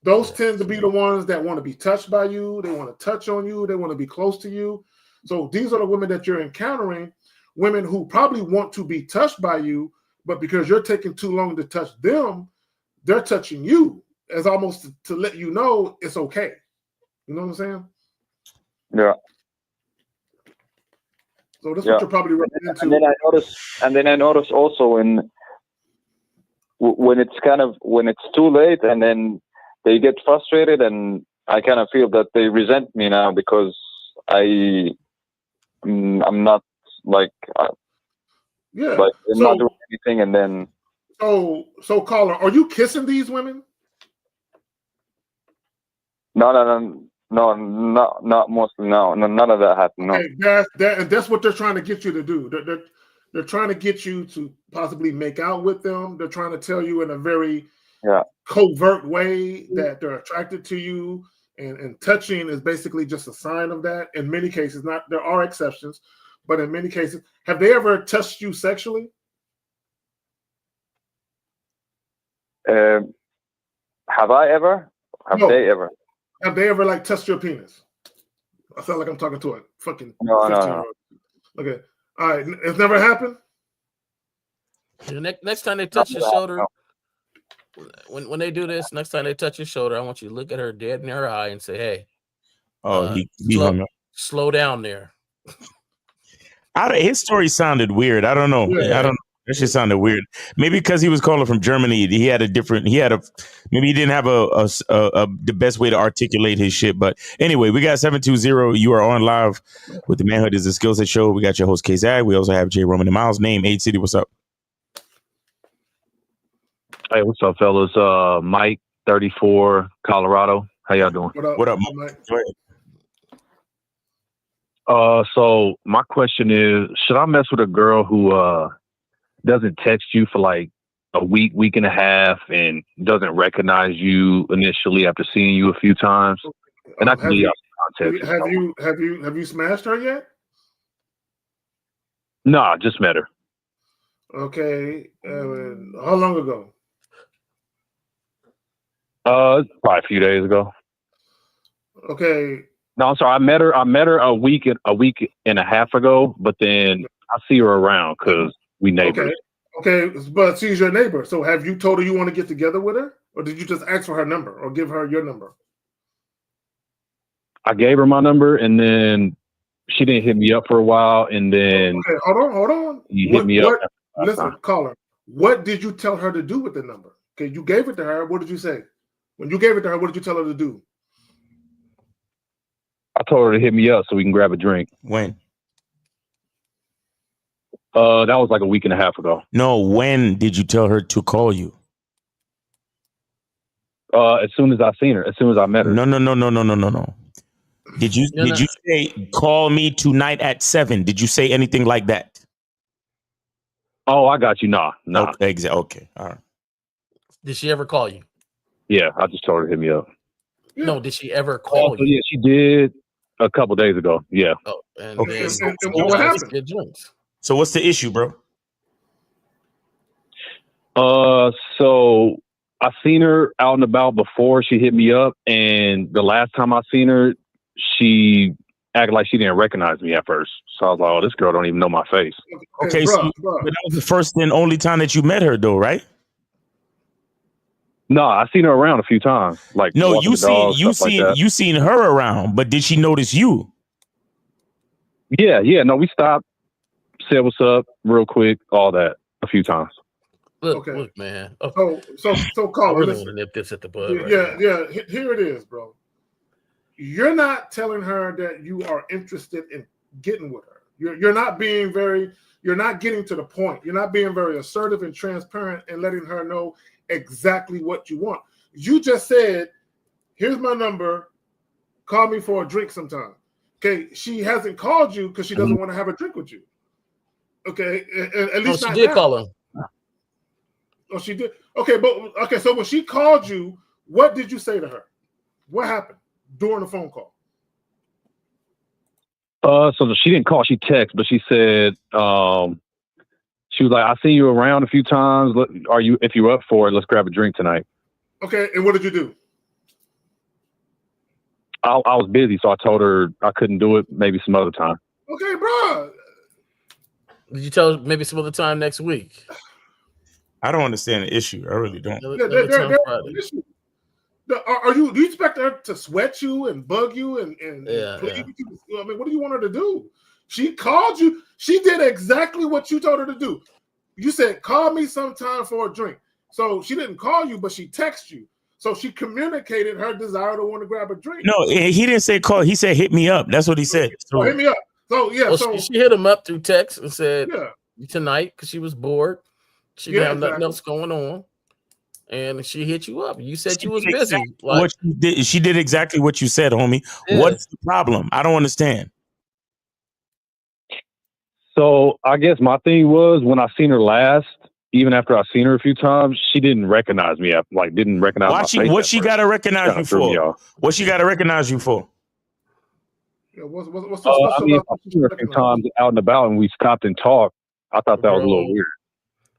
[SPEAKER 2] Those tend to be the ones that want to be touched by you. They want to touch on you. They want to be close to you. So these are the women that you're encountering, women who probably want to be touched by you, but because you're taking too long to touch them, they're touching you as almost to let you know it's okay. You know what I'm saying?
[SPEAKER 8] Yeah.
[SPEAKER 2] So that's what you're probably running into.
[SPEAKER 8] And then I notice also when it's too late, and then they get frustrated, and I kind of feel that they resent me now because I'm not like they're not doing anything, and then.
[SPEAKER 2] So caller, are you kissing these women?
[SPEAKER 8] No, not mostly. No, none of that happened. No.
[SPEAKER 2] Okay, that's what they're trying to get you to do. They're trying to get you to possibly make out with them. They're trying to tell you in a very covert way that they're attracted to you, and touching is basically just a sign of that. In many cases, there are exceptions, but in many cases, have they ever touched you sexually?
[SPEAKER 8] Have I ever? Have they ever?
[SPEAKER 2] Have they ever touched your penis? I sound like I'm talking to a fucking
[SPEAKER 8] no.
[SPEAKER 2] Okay. All right. It's never happened?
[SPEAKER 4] Next time they touch your shoulder, when they do this, next time they touch your shoulder, I want you to look at her dead in her eye and say, "Hey,
[SPEAKER 1] he hung up.
[SPEAKER 4] slow down there."
[SPEAKER 1] His story sounded weird. I don't know.
[SPEAKER 2] Yeah.
[SPEAKER 1] I don't know. That shit sounded weird. Maybe because he was calling from Germany, maybe he didn't have the best way to articulate his shit. But anyway, we got 720. You are on live with the Manhood is a Skill Set show. We got your host K-Zag. We also have Jay Roman and Miles. Name, Age, City. What's up?
[SPEAKER 9] Hey, what's up, fellas? Mike, 34, Colorado. How y'all doing?
[SPEAKER 1] What up, Mike? Go ahead.
[SPEAKER 9] So my question is, should I mess with a girl who doesn't text you for like a week and a half and doesn't recognize you initially after seeing you a few times? And I can leave out context.
[SPEAKER 2] Have you smashed her yet?
[SPEAKER 9] Nah, just met her.
[SPEAKER 2] Okay. How long ago?
[SPEAKER 9] Probably a few days ago.
[SPEAKER 2] Okay.
[SPEAKER 9] No, I'm sorry. I met her a week and a half ago, but then I see her around because we neighbors.
[SPEAKER 2] Okay, but she's your neighbor. So have you told her you want to get together with her, or did you just ask for her number or give her your number?
[SPEAKER 9] I gave her my number, and then she didn't hit me up for a while, and then
[SPEAKER 2] okay, hold on.
[SPEAKER 9] You hit me up.
[SPEAKER 2] Listen, caller. What did you tell her to do with the number? Okay, you gave it to her. What did you say? When you gave it to her, what did you tell her to do?
[SPEAKER 9] I told her to hit me up so we can grab a drink.
[SPEAKER 1] When?
[SPEAKER 9] That was like a week and a half ago.
[SPEAKER 1] No, when did you tell her to call you?
[SPEAKER 9] As soon as I seen her, as soon as I met her.
[SPEAKER 1] No. Did you say call me tonight at 7? Did you say anything like that?
[SPEAKER 9] Oh, I got you. Nah.
[SPEAKER 1] Okay. All right.
[SPEAKER 4] Did she ever call you?
[SPEAKER 9] Yeah, I just told her to hit me up.
[SPEAKER 4] No, did she ever call you?
[SPEAKER 9] Yeah, she did a couple days ago. Yeah.
[SPEAKER 4] Oh, and
[SPEAKER 1] okay.
[SPEAKER 4] then
[SPEAKER 2] what happened?
[SPEAKER 4] Get drinks.
[SPEAKER 1] So what's the issue, bro?
[SPEAKER 9] So I seen her out and about before she hit me up, and the last time I seen her, she acted like she didn't recognize me at first. So I was like, "Oh, this girl don't even know my face."
[SPEAKER 1] Okay, so but that was the first and only time that you met her, though, right?
[SPEAKER 9] No, I seen her around a few times. Like
[SPEAKER 1] no, you seen her around, but did she notice you?
[SPEAKER 9] Yeah. No, we stopped, said what's up real quick, all that a few times.
[SPEAKER 4] Look, man.
[SPEAKER 2] So call.
[SPEAKER 4] I really want to nip this at the bud.
[SPEAKER 2] Yeah. Here it is, bro. You're not telling her that you are interested in getting with her. You're not being you're not getting to the point. You're not being very assertive and transparent and letting her know exactly what you want. You just said, here's my number, call me for a drink sometime. Okay, she hasn't called you because she doesn't want to have a drink with you. Okay, at least
[SPEAKER 4] she did call her.
[SPEAKER 2] Oh, she did. Okay, so when she called you, what did you say to her? What happened during the phone call?
[SPEAKER 9] So she didn't call, she texted, but she said, she was like, "I seen you around a few times. If you're up for it, let's grab a drink tonight."
[SPEAKER 2] Okay, and what did you do?
[SPEAKER 9] I was busy, so I told her I couldn't do it. Maybe some other time.
[SPEAKER 2] Okay, bro.
[SPEAKER 4] Did you tell her maybe some other time next week?
[SPEAKER 1] I don't understand the issue. I really don't.
[SPEAKER 2] Do you expect her to sweat you and bug you and plead with you? I mean, what do you want her to do? She called you. She did exactly what you told her to do. You said, call me sometime for a drink. So she didn't call you, but she texted you. So she communicated her desire to want to grab a drink.
[SPEAKER 1] No, he didn't say call. He said, hit me up. That's what he said. So,
[SPEAKER 2] hit me up. So, yeah.
[SPEAKER 4] Well, she hit him up through text and said, tonight, because she was bored. She didn't have nothing else going on. And she hit you up. You said you was busy.
[SPEAKER 1] She did exactly what you said, homie. Yeah. What's the problem? I don't understand.
[SPEAKER 9] So I guess my thing was when I seen her last, even after I seen her a few times, she didn't recognize me. Didn't recognize my face.
[SPEAKER 1] What she got to recognize you for? What she got to recognize you for?
[SPEAKER 2] Yeah, what's I
[SPEAKER 9] mean, I seen her a few times out and about, and we stopped and talked. I thought that was a little weird.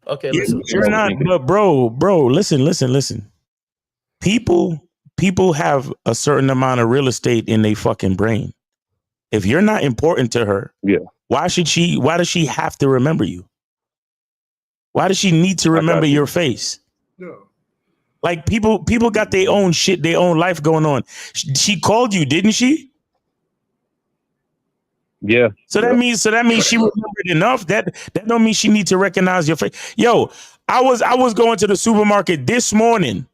[SPEAKER 4] Okay, listen.
[SPEAKER 1] You're not, but bro, listen. People have a certain amount of real estate in their fucking brain. If you're not important to her, why does she have to remember you? Why does she need to remember your face?
[SPEAKER 2] Yeah.
[SPEAKER 1] Like people got their own shit, their own life going on. She called you, didn't she?
[SPEAKER 9] Yeah.
[SPEAKER 1] So that means she remembered enough. That don't mean she need to recognize your face. Yo, I was going to the supermarket this morning,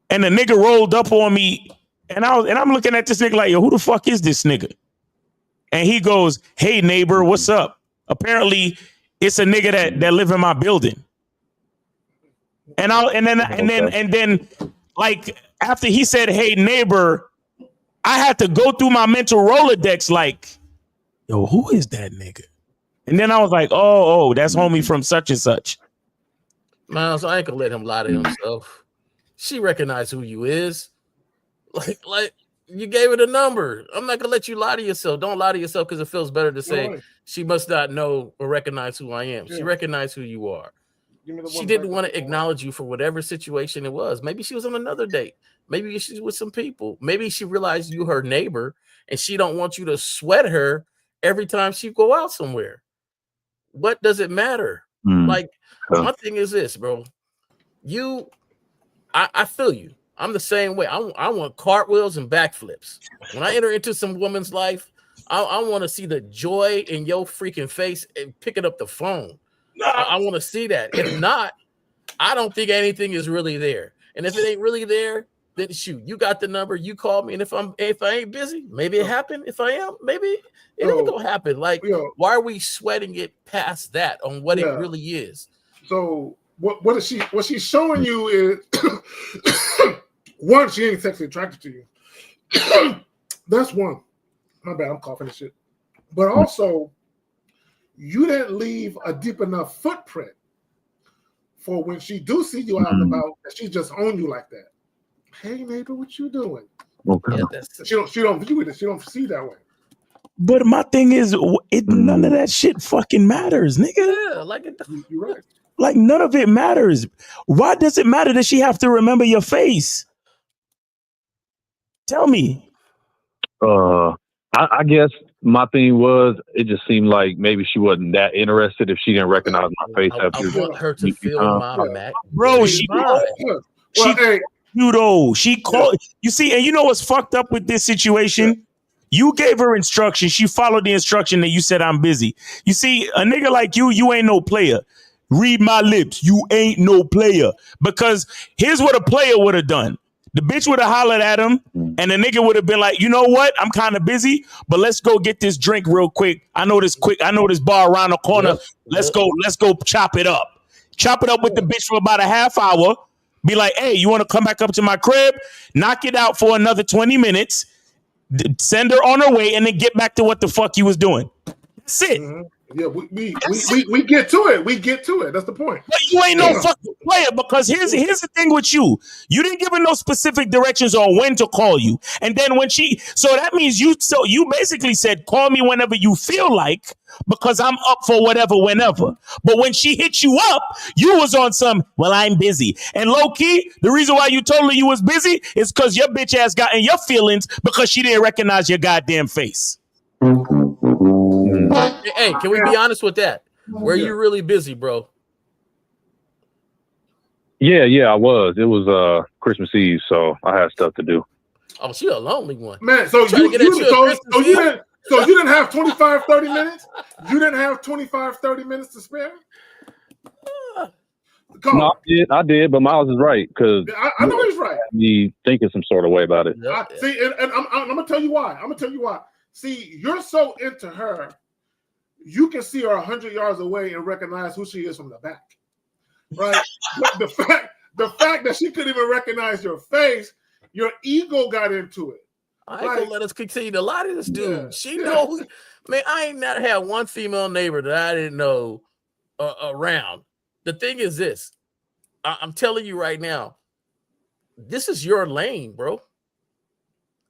[SPEAKER 1] and the nigga rolled up on me, and I'm looking at this nigga like, yo, who the fuck is this nigga? And he goes, "Hey neighbor, what's up?" Apparently, it's a nigga that live in my building. And then like after he said, "Hey neighbor," I had to go through my mental Rolodex like, yo, who is that nigga? And then I was like, oh, that's homie from such and such.
[SPEAKER 4] Miles, I ain't gonna let him lie to himself. She recognized who you is. Like you gave her the number. I'm not gonna let you lie to yourself. Don't lie to yourself because it feels better to say she must not know or recognize who I am. Yeah. She recognized who you are. She didn't want to acknowledge you for whatever situation it was. Maybe she was on another date. Maybe she's with some people. Maybe she realized you her neighbor and she don't want you to sweat her every time she go out somewhere. What does it matter? Like, my thing is this, bro. I feel you. I'm the same way. I want cartwheels and backflips. When I enter into some woman's life, I want to see the joy in your freaking face and picking up the phone. I want to see that. If not, I don't think anything is really there. And if it ain't really there, then shoot, you got the number. You call me, and if I ain't busy, maybe it happened. If I am, maybe it ain't gonna happen. Like, why are we sweating it past that on what it really is?
[SPEAKER 2] So what she's showing you is one, she ain't sexually attracted to you. That's one. My bad, I'm coughing and shit. But also, you didn't leave a deep enough footprint for when she do see you out and about, that she just own you like that. Hey neighbor, what you doing?
[SPEAKER 9] Okay.
[SPEAKER 2] Yeah, she don't view it. She don't see that way.
[SPEAKER 1] But my thing is, none of that shit fucking matters, nigga.
[SPEAKER 4] Yeah, like it.
[SPEAKER 2] You're right.
[SPEAKER 1] Like none of it matters. Why does it matter that she have to remember your face? Tell me.
[SPEAKER 9] I guess my thing was, it just seemed like maybe she wasn't that interested if she didn't recognize my face.
[SPEAKER 4] I want her to feel my Mac.
[SPEAKER 1] Bro, she she called. You see, and you know what's fucked up with this situation? You gave her instructions. She followed the instruction that you said, "I'm busy." You see, a nigga like you ain't no player. Read my lips. You ain't no player. Because here's what a player would have done. The bitch would have hollered at him, and the nigga would have been like, "You know what? I'm kind of busy, but let's go get this drink real quick. I know this bar around the corner. Let's go chop it up. Chop it up with the bitch for about a half hour. Be like, hey, you want to come back up to my crib? Knock it out for another 20 minutes. Send her on her way, and then get back to what the fuck you was doing. That's it."
[SPEAKER 2] Yeah, we get to it. We get to it. That's the point.
[SPEAKER 1] But you ain't no fucking player, because here's the thing with you. You didn't give her no specific directions on when to call you. And then so that means you basically said, call me whenever you feel like, because I'm up for whatever, whenever. But when she hit you up, you was on some, well, I'm busy. And low key, the reason why you told her you was busy is because your bitch ass got in your feelings because she didn't recognize your goddamn face.
[SPEAKER 4] Hey, can we be honest with that? Were you really busy, bro?
[SPEAKER 9] Yeah, I was. It was Christmas Eve, so I had stuff to do.
[SPEAKER 4] Oh, she a lonely one.
[SPEAKER 2] Man, so you didn't have 25, 30 minutes? You didn't have 25, 30 minutes to spare?
[SPEAKER 9] No, I did, but Miles is right, because
[SPEAKER 2] I know he's right.
[SPEAKER 9] Me thinking some sort of way about it.
[SPEAKER 2] See, and I'm gonna tell you why. See, you're so into her, you can see her 100 yards away and recognize who she is from the back, right? But the fact that she couldn't even recognize your face, your ego got into it.
[SPEAKER 4] I ain't gonna let us continue to lie to this dude. She knows, man. I ain't not had one female neighbor that I didn't know around. The thing is this, I'm telling you right now, this is your lane, bro.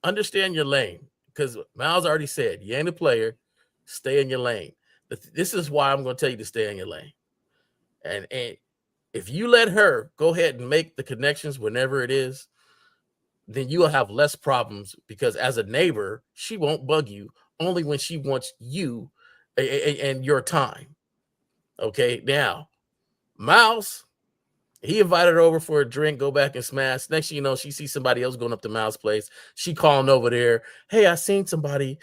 [SPEAKER 4] Understand your lane, because Miles already said you ain't a player. Stay in your lane. This is why I'm going to tell you to stay in your lane. And if you let her go ahead and make the connections whenever it is, then you'll have less problems, because as a neighbor, she won't bug you only when she wants you and your time. Okay, now Miles, he invited her over for a drink, go back and smash. Next thing you know, she sees somebody else going up to Miles' place. She calling over there, hey, I seen somebody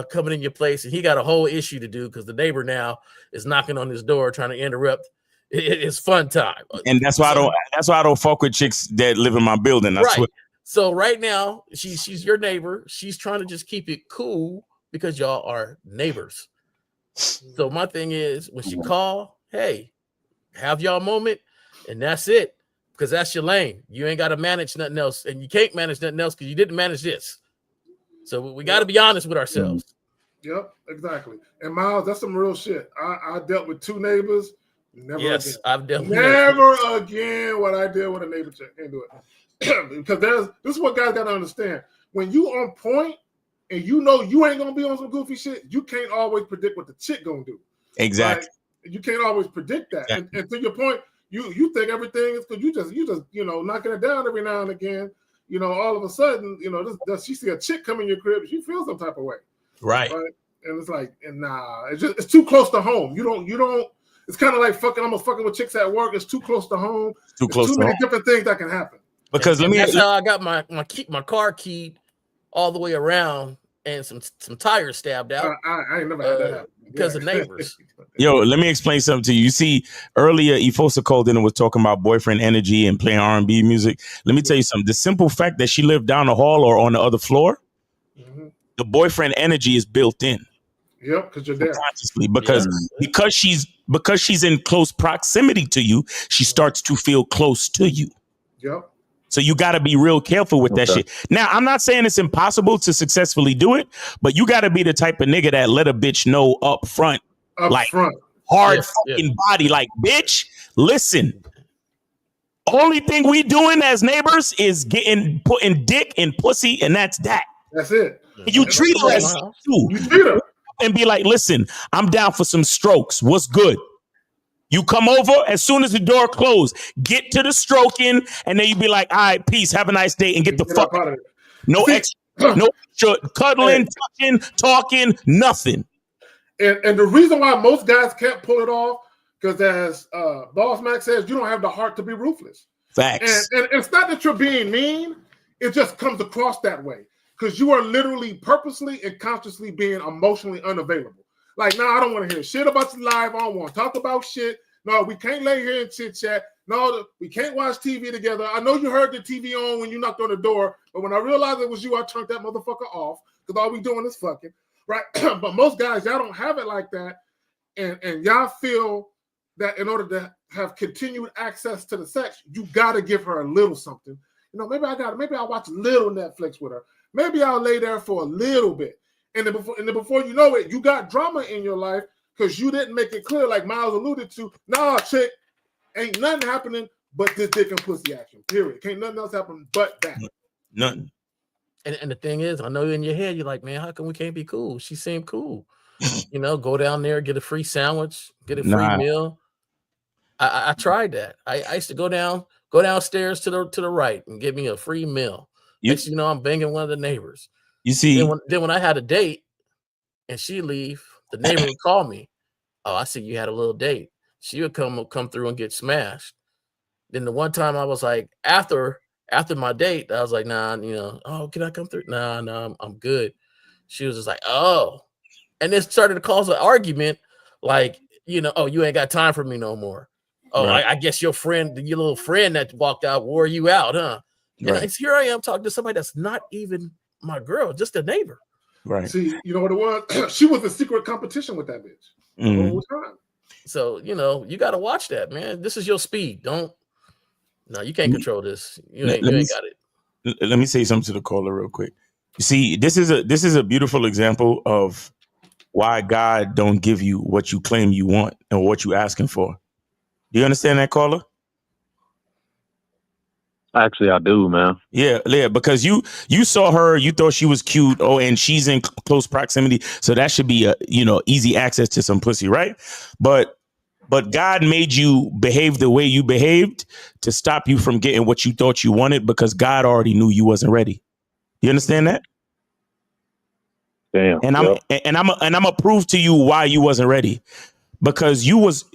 [SPEAKER 4] coming in your place, and he got a whole issue to do because the neighbor now is knocking on his door trying to interrupt it's fun time.
[SPEAKER 1] And that's why I don't fuck with chicks that live in my building.
[SPEAKER 4] Right. So right now, she's your neighbor. She's trying to just keep it cool because y'all are neighbors. So my thing is, when she call, hey, have y'all moment, and that's it, because that's your lane. You ain't got to manage nothing else, and you can't manage nothing else because you didn't manage this. So we got to be honest with ourselves.
[SPEAKER 2] Yep, exactly. And Miles, that's some real shit. I dealt with 2 neighbors. Never again.
[SPEAKER 4] I've dealt with
[SPEAKER 2] never again what I did with a neighbor chick. Can't do it. Because this is what guys gotta understand. When you on point and you know you ain't gonna be on some goofy shit, you can't always predict what the chick gonna do.
[SPEAKER 1] Exactly.
[SPEAKER 2] Right? You can't always predict that. Exactly. And to your point, you think everything is because you just knocking it down every now and again. All of a sudden, she see a chick come in your crib, she feels some type of way.
[SPEAKER 1] Right.
[SPEAKER 2] And it's like, it's too close to home. You don't. It's kind of like I'm fucking with chicks at work. It's too close to home.
[SPEAKER 1] Too close.
[SPEAKER 2] Too many different things that can happen.
[SPEAKER 1] Because
[SPEAKER 4] that's how I got my car keyed all the way around and some tires stabbed out.
[SPEAKER 2] I ain't never had that happen.
[SPEAKER 4] Because of neighbors.
[SPEAKER 1] Yo, let me explain something to you. You see, earlier Efosa called in and was talking about boyfriend energy and playing R&B music. Let me tell you something. The simple fact that she lived down the hall or on the other floor, the boyfriend energy is built in.
[SPEAKER 2] Yep, because you're there.
[SPEAKER 1] Consciously, because she's in close proximity to you, she starts to feel close to you.
[SPEAKER 2] Yep.
[SPEAKER 1] So you got to be real careful with that shit. Now, I'm not saying it's impossible to successfully do it, but you got to be the type of nigga that let a bitch know up front. Hard fucking body. Like, bitch, listen. Only thing we doing as neighbors is putting dick in pussy, and that's that.
[SPEAKER 2] That's it.
[SPEAKER 1] And you treat her as too.
[SPEAKER 2] You treat her.
[SPEAKER 1] And be like, listen, I'm down for some strokes. What's good? You come over as soon as the door closed, get to the stroking, and then you be like, all right, peace, have a nice day, and get the fuck out of it. No extra cuddling, touching, talking, nothing.
[SPEAKER 2] And the reason why most guys can't pull it off, because as Boss Mac says, you don't have the heart to be ruthless.
[SPEAKER 1] Facts.
[SPEAKER 2] And it's not that you're being mean, it just comes across that way. Because you are literally purposely and consciously being emotionally unavailable. Like, I don't want to hear shit about you live. I don't want to talk about shit. No, we can't lay here and chit chat. No, we can't watch TV together. I know you heard the TV on when you knocked on the door, but when I realized it was you, I turned that motherfucker off because all we doing is fucking, right? But most guys, y'all don't have it like that. And y'all feel that in order to have continued access to the sex, you got to give her a little something. Maybe I'll watch a little Netflix with her. Maybe I'll lay there for a little bit. And then before you know it, you got drama in your life because you didn't make it clear, like Miles alluded to. Nah, chick, ain't nothing happening but this dick and pussy action, period. Can't nothing else happen but that.
[SPEAKER 1] Nothing.
[SPEAKER 4] And the thing is, I know in your head, you're like, man, how come we can't be cool? She seemed cool. Go down there, get a free sandwich, get a free meal. I tried that. I used to go downstairs to the right and get me a free meal. Next, I'm banging one of the neighbors.
[SPEAKER 1] You see,
[SPEAKER 4] then when I had a date and she leave, the neighbor would call me. Oh, I see you had a little date. She would come through and get smashed. Then the one time I was like, after my date, I was like, nah, oh, can I come through? Nah, I'm good. She was just like, oh, and it started to cause an argument, like, oh, you ain't got time for me no more. Oh, right. I guess your little friend that walked out wore you out, huh? Right. And here I am talking to somebody that's not even my girl, just a neighbor.
[SPEAKER 2] Right. See, you know what it was? She was a secret competition with that bitch.
[SPEAKER 1] Mm-hmm.
[SPEAKER 2] All the time.
[SPEAKER 4] So, you got to watch that, man. This is your speed. No, you can't control this. You ain't got it.
[SPEAKER 1] Let me say something to the caller real quick. You see, this is a beautiful example of why God don't give you what you claim you want and what you asking for. Do you understand that, caller?
[SPEAKER 9] Actually, I do, man.
[SPEAKER 1] Yeah, because you saw her, you thought she was cute. Oh, and she's in close proximity, so that should be easy access to some pussy, right? But God made you behave the way you behaved to stop you from getting what you thought you wanted because God already knew you wasn't ready. You understand that?
[SPEAKER 9] Damn.
[SPEAKER 1] And I'm gonna prove to you why you wasn't ready, because you was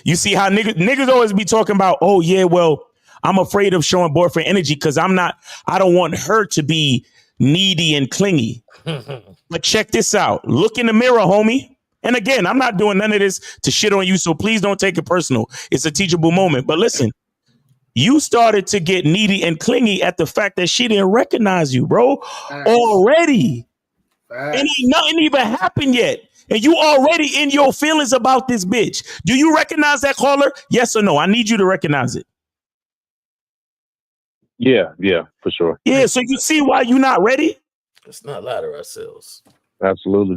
[SPEAKER 1] You see how niggas always be talking about, oh yeah, well, I'm afraid of showing boyfriend energy because I don't want her to be needy and clingy. But check this out. Look in the mirror, homie. And again, I'm not doing none of this to shit on you, so please don't take it personal. It's a teachable moment. But listen, you started to get needy and clingy at the fact that she didn't recognize you, bro. Already. And nothing even happened yet. And you already in your feelings about this bitch. Do you recognize that, caller? Yes or no? I need you to recognize it.
[SPEAKER 9] Yeah, for sure.
[SPEAKER 1] Yeah, so you see why you're not ready?
[SPEAKER 4] Let's not lie to ourselves.
[SPEAKER 9] Absolutely.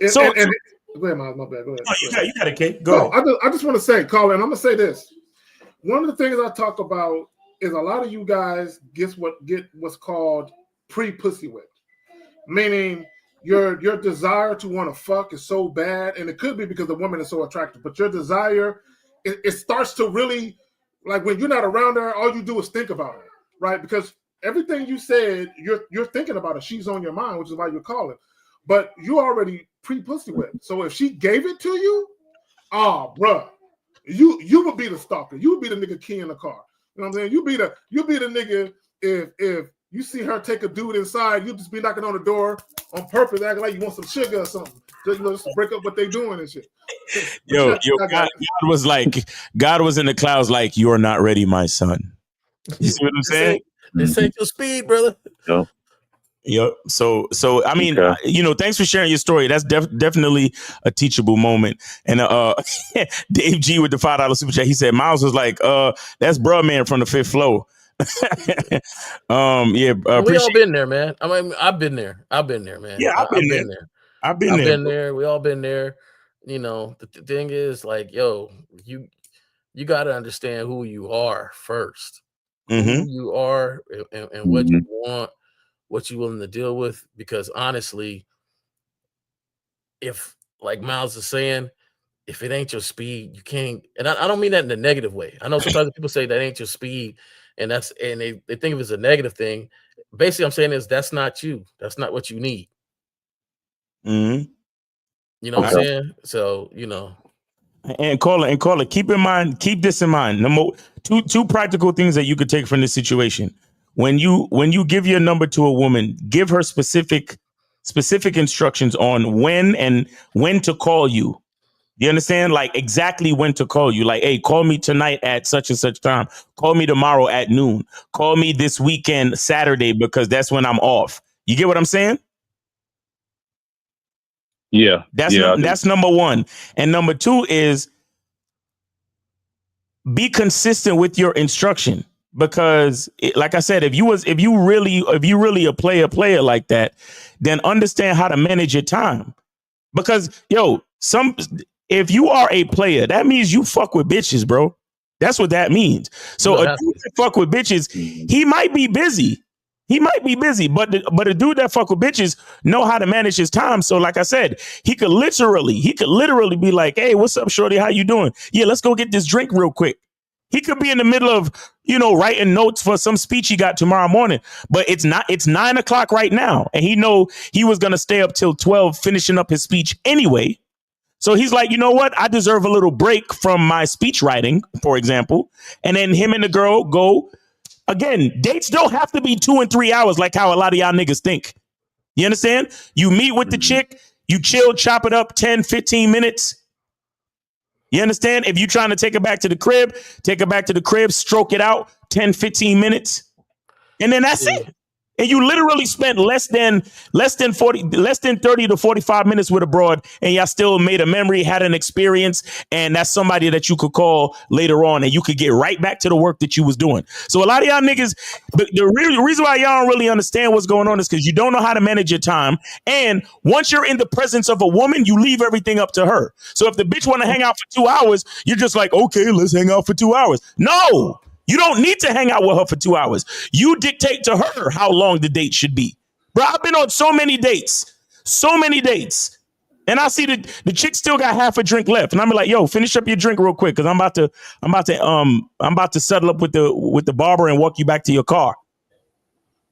[SPEAKER 2] So, go ahead, Miles. My bad. Go ahead.
[SPEAKER 1] Oh, you got it, Kate. Go ahead.
[SPEAKER 2] I just want to say, Colin, I'm gonna say this. One of the things I talk about is a lot of you guys get what's called pre-pussy wet, meaning your desire to want to fuck is so bad, and it could be because the woman is so attractive, but your desire it starts to really, like, when you're not around her, all you do is think about her, right? Because everything you said, you're thinking about her. She's on your mind, which is why you're calling. But you already pre-pussy wet. So if she gave it to you, bruh, you would be the stalker. You would be the nigga key in the car. You know what I'm saying? You be the nigga if you see her take a dude inside, you just be knocking on the door on purpose, acting like you want some sugar or something. Just to break up what they doing and shit.
[SPEAKER 1] God was in the clouds like, you're not ready, my son. You see what I'm saying?
[SPEAKER 4] This ain't your speed, brother.
[SPEAKER 9] No.
[SPEAKER 1] Yep. So I mean, thanks for sharing your story. That's definitely a teachable moment. And Dave G with the $5 super chat, he said Miles was like, that's bruh man from the fifth floor.
[SPEAKER 4] We all been there, man. I mean, I've been there, man.
[SPEAKER 1] Yeah, I've been there.
[SPEAKER 4] We all been there. You know, the thing is, like, yo, you got to understand who you are first.
[SPEAKER 1] Mm-hmm.
[SPEAKER 4] Who you are and what you want, what you're willing to deal with. Because honestly, if, like Miles is saying, if it ain't your speed, you can't. And I don't mean that in a negative way. I know sometimes people say that ain't your speed, and they think of it as a negative thing. Basically, I'm saying is that's not you. That's not what you need.
[SPEAKER 1] Mm-hmm.
[SPEAKER 4] You know what I'm saying? So,
[SPEAKER 1] And caller, keep this in mind. Two practical things that you could take from this situation. When you give your number to a woman, give her specific instructions on when to call you. You understand? Like exactly when to call you. Like, hey, call me tonight at such and such time. Call me tomorrow at noon. Call me this weekend, Saturday, because that's when I'm off. You get what I'm saying?
[SPEAKER 9] Yeah.
[SPEAKER 1] That's number one. And number two is be consistent with your instruction. Because like I said, if you really a player like that, then understand how to manage your time. Because if you are a player, that means you fuck with bitches, bro. That's what that means. So a dude that fuck with bitches, he might be busy. But a dude that fuck with bitches know how to manage his time. So like I said, he could literally be like, hey, what's up, shorty? How you doing? Yeah, let's go get this drink real quick. He could be in the middle of, writing notes for some speech he got tomorrow morning, but it's 9 o'clock right now. And he know he was going to stay up till 12, finishing up his speech anyway. So he's like, you know what? I deserve a little break from my speech writing, for example. And then him and the girl go. Again, dates don't have to be 2 and 3 hours like how a lot of y'all niggas think. You understand? You meet with the chick, you chill, chop it up 10, 15 minutes. You understand? If you're trying to take her back to the crib, stroke it out 10, 15 minutes. And then that's it. And you literally spent less than 30 to 45 minutes with a broad, and y'all still made a memory, had an experience, and that's somebody that you could call later on, and you could get right back to the work that you was doing. So a lot of y'all niggas, the reason why y'all don't really understand what's going on is because you don't know how to manage your time. And once you're in the presence of a woman, you leave everything up to her. So if the bitch want to hang out for 2 hours, you're just like, okay, let's hang out for 2 hours. No. You don't need to hang out with her for 2 hours. You dictate to her how long the date should be. Bro, I've been on so many dates. And I see the chick still got half a drink left. And I'm like, yo, finish up your drink real quick. Cause I'm about to settle up with the barber and walk you back to your car.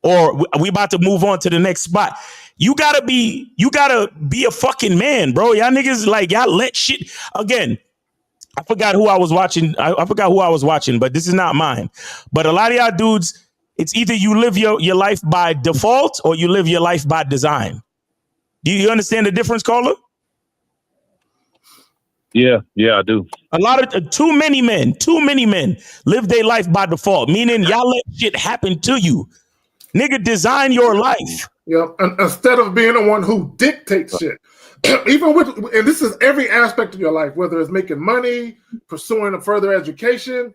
[SPEAKER 1] Or we about to move on to the next spot. You gotta be a fucking man, bro. Y'all niggas, like, y'all let shit again. I forgot who I was watching. I forgot who I was watching, but this is not mine. But a lot of y'all dudes, it's either you live your life by default or you live your life by design. Do you understand the difference, caller?
[SPEAKER 9] Yeah, I do.
[SPEAKER 1] A lot of too many men live their life by default, meaning y'all let shit happen to you. Nigga, design your life.
[SPEAKER 2] Yeah, and instead of being the one who dictates shit. Even with, and this is every aspect of your life, whether it's making money, pursuing a further education,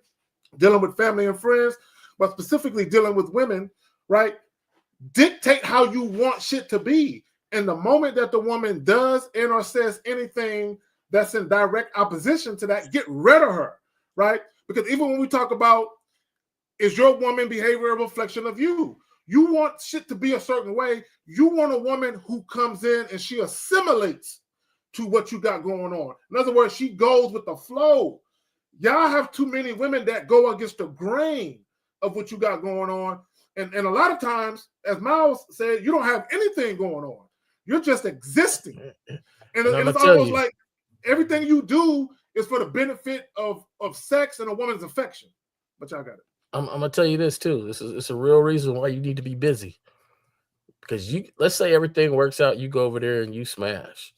[SPEAKER 2] dealing with family and friends, but specifically dealing with women, right? Dictate how you want shit to be. And the moment that the woman does and or says anything that's in direct opposition to that, get rid of her, right? Because even when we talk about, is your woman behavior a reflection of you? You want shit to be a certain way. You want a woman who comes in and she assimilates to what you got going on. In other words, she goes with the flow. Y'all have too many women that go against the grain of what you got going on. And a lot of times, as Miles said, you don't have anything going on. You're just existing. And it's almost like everything you do is for the benefit of sex and a woman's affection. But y'all got it.
[SPEAKER 4] I'm gonna tell you this too. It's a real reason why you need to be busy. Because let's say everything works out, you go over there and you smash.